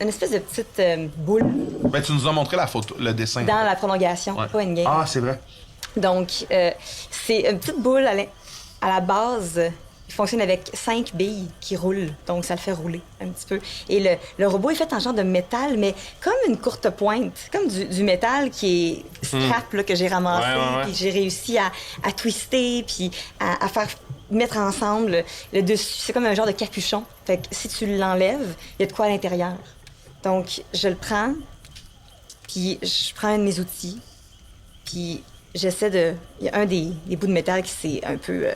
une espèce de petite boule Ben, tu nous as montré la photo, le dessin. dans la prolongation, Ouais. pas une game. Ah, c'est vrai. Donc, c'est une petite boule à la base. Il fonctionne avec 5 billes qui roulent, donc ça le fait rouler un petit peu. Et le robot est fait en genre de métal, mais comme une courte pointe, comme du métal qui est scrap là, que j'ai ramassé, Ouais. puis j'ai réussi à twister, puis à faire mettre ensemble le dessus. C'est comme un genre de capuchon. Fait que si tu l'enlèves, il y a de quoi à l'intérieur. Donc, je le prends, puis je prends un de mes outils, puis j'essaie de... Il y a un des bouts de métal qui s'est un peu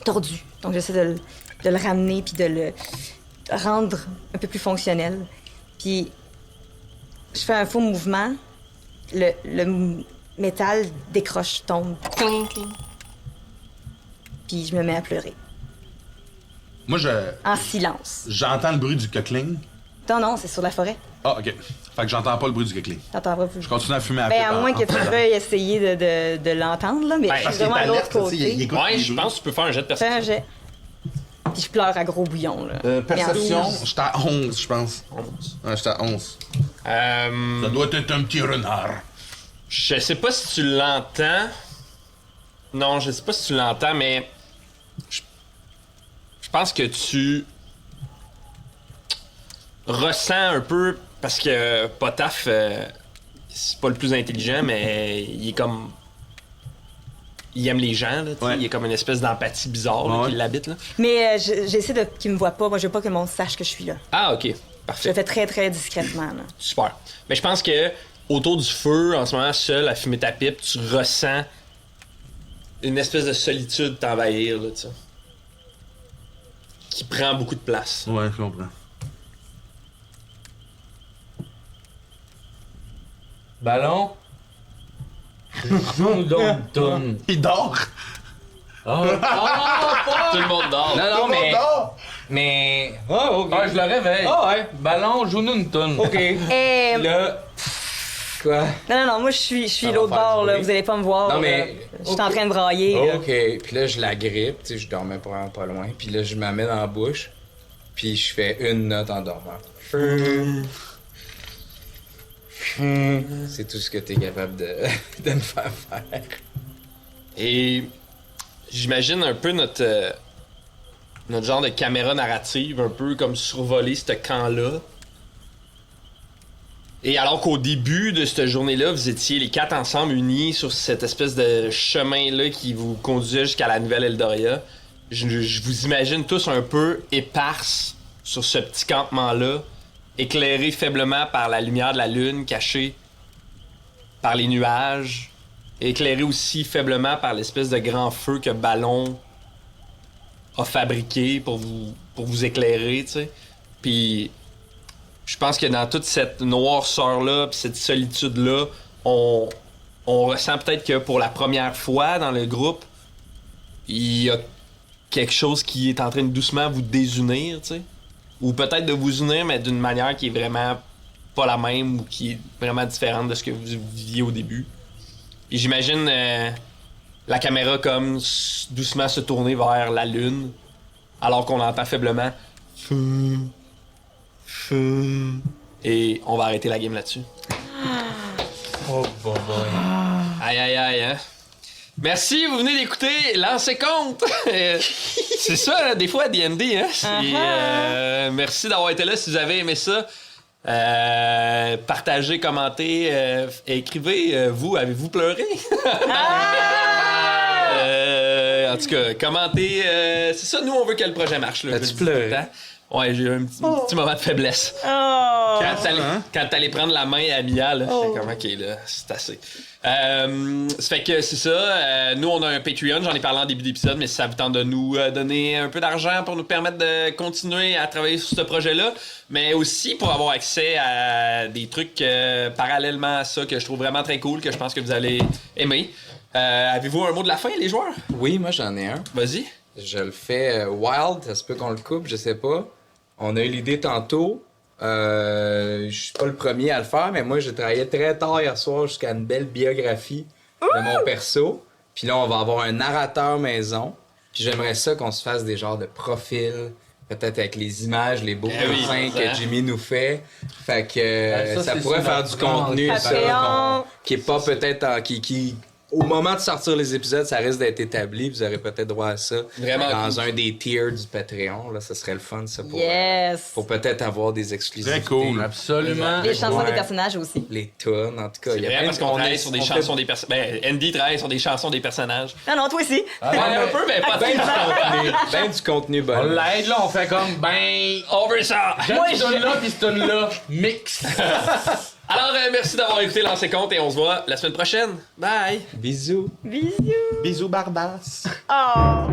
tordu. Donc, j'essaie de le ramener puis de le rendre un peu plus fonctionnel. Puis, je fais un faux mouvement. Le métal décroche, tombe. Puis, je me mets à pleurer. Moi, En silence. j'entends le bruit du coqueling. Non, c'est sur la forêt. Ah, OK. Fait que j'entends pas le bruit du coqueling. T'entends pas plus. Je continue à fumer à Ben, pipe à en- moins que en tu pleurant. veuilles essayer de l'entendre, là, mais je suis Parce qu'il est vraiment à l'autre alerte, tu sais, côté. il écoute Ouais, les je bruits. pense que tu peux faire un jet de Fais un perception. jet. Puis je pleure à gros bouillon, là. Perception, Mais en- j'étais à 11, je pense. Ouais, j'étais à 11. Ça doit être un petit renard. Je sais pas si tu l'entends. Non, je sais pas si tu l'entends, mais je pense que tu ressens un peu, parce que Potaf, c'est pas le plus intelligent, mais il est comme... Il aime les gens, là, tu sais. Ouais. Il y a comme une espèce d'empathie bizarre là, Ouais. qui l'habite. Là. Mais j'essaie de qu'il me voit pas. Moi, je veux pas que le monde sache que je suis là. Ah, ok. Je Parfait. le fais très, très discrètement, là. Super. Mais je pense que autour du feu, en ce moment, seul, à fumer ta pipe, tu ressens une espèce de solitude t'envahir, là, tu sais. Qui prend beaucoup de place. Ouais, je comprends. Ballon? Joue donc une toune. Il dort! Ah, Tout le monde dort. Non, mais. dort! Mais. Oh, ok. ah, je le réveille. Ah, ouais. Ballon, joue-nous une toune. Ok. Là. Quoi? Non, moi, je suis va l'autre faire bord, du là. bruit. Vous allez pas me voir. Non, mais- là. Je suis en train de brailler, là. Ok. Puis là, je la grippe, tu sais, je dormais pas loin. Puis là, je la mets dans la bouche. Puis je fais une note en dormant. C'est tout ce que t'es capable de me faire faire. Et j'imagine un peu notre genre de caméra narrative, un peu comme survoler ce camp-là. Et alors qu'au début de cette journée-là, vous étiez les 4 ensemble unis sur cette espèce de chemin-là qui vous conduisait jusqu'à la nouvelle Eldoria, je vous imagine tous un peu éparses sur ce petit campement-là, éclairés faiblement par la lumière de la lune, cachés par les nuages, éclairés aussi faiblement par l'espèce de grand feu que Ballon a fabriqué pour vous éclairer, tu sais. Puis je pense que dans toute cette noirceur-là, puis cette solitude-là, on ressent peut-être que pour la première fois dans le groupe, il y a quelque chose qui est en train de doucement vous désunir, tu sais. Ou peut-être de vous unir, mais d'une manière qui est vraiment pas la même ou qui est vraiment différente de ce que vous viviez au début. Et j'imagine la caméra comme doucement se tourner vers la lune, alors qu'on entend faiblement et on va arrêter la game là-dessus. Oh, boy. Aïe, aïe, aïe, hein. Merci, vous venez d'écouter Lancer Compte. C'est ça, là, des fois, à D&D, hein. Merci d'avoir été là. Si vous avez aimé ça, partagez, commentez, écrivez. Avez-vous pleuré? En tout cas, commentez. C'est ça, nous, on veut que le projet marche. Là, As-tu pleuré? Ouais, j'ai eu un petit moment de faiblesse. Quand t'allais prendre la main à Mia, là, j'étais comme, OK, là, c'est assez. Ça fait que c'est ça. Nous, on a un Patreon, j'en ai parlé en début d'épisode, mais si ça vous tente de nous donner un peu d'argent pour nous permettre de continuer à travailler sur ce projet-là, mais aussi pour avoir accès à des trucs parallèlement à ça que je trouve vraiment très cool, que je pense que vous allez aimer. Avez-vous un mot de la fin, les joueurs? Oui, moi j'en ai un. Vas-y. Je le fais wild, ça se peut qu'on le coupe, je sais pas. On a eu l'idée tantôt. Je suis pas le premier à le faire, mais moi j'ai travaillé très tard hier soir jusqu'à une belle biographie de mon perso. Puis là, on va avoir un narrateur maison. Puis j'aimerais ça qu'on se fasse des genres de profils, peut-être avec les images, les beaux dessins que Jimmy nous fait. Fait que ça pourrait faire du contenu, ça, qui est pas peut-être qui au moment de sortir les épisodes, ça risque d'être établi. Vous aurez peut-être droit à ça. Vraiment dans un des tiers du Patreon. Là, ça serait le fun, ça, pour peut-être avoir des exclusivités. Très cool. Absolument. Les chansons des personnages aussi. Les tunes, en tout cas. C'est vrai, parce qu'on travaille sur des chansons des personnages. Andy travaille sur des chansons des personnages. Non, toi aussi. Un peu, mais pas Ben du contenu bon. On l'aide, là, on fait comme, ben... On veut ça! Cette tune-là pis cette tune-là, mix. Alors, merci d'avoir écouté Lancer Compte et on se voit la semaine prochaine. Bye! Bisous. Bisous. Bisous, Barbasse. Oh.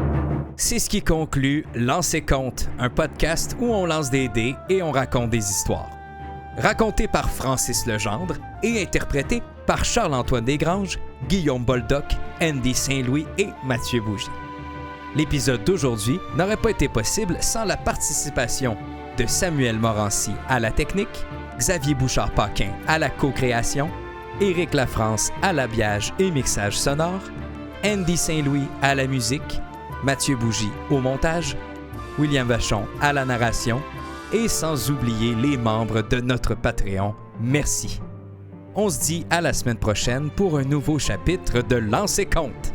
C'est ce qui conclut Lancer Compte, un podcast où on lance des dés et on raconte des histoires. Raconté par Francis Legendre et interprété par Charles-Antoine Desgranges, Guillaume Boldoc, Andy Saint-Louis et Mathieu Bougie. L'épisode d'aujourd'hui n'aurait pas été possible sans la participation de Samuel Morancy à la technique, Xavier Bouchard-Paquin à la co-création, Éric Lafrance à l'habillage et mixage sonore, Andy Saint-Louis à la musique, Mathieu Bougie au montage, William Vachon à la narration et sans oublier les membres de notre Patreon. Merci. On se dit à la semaine prochaine pour un nouveau chapitre de Lancer Compte.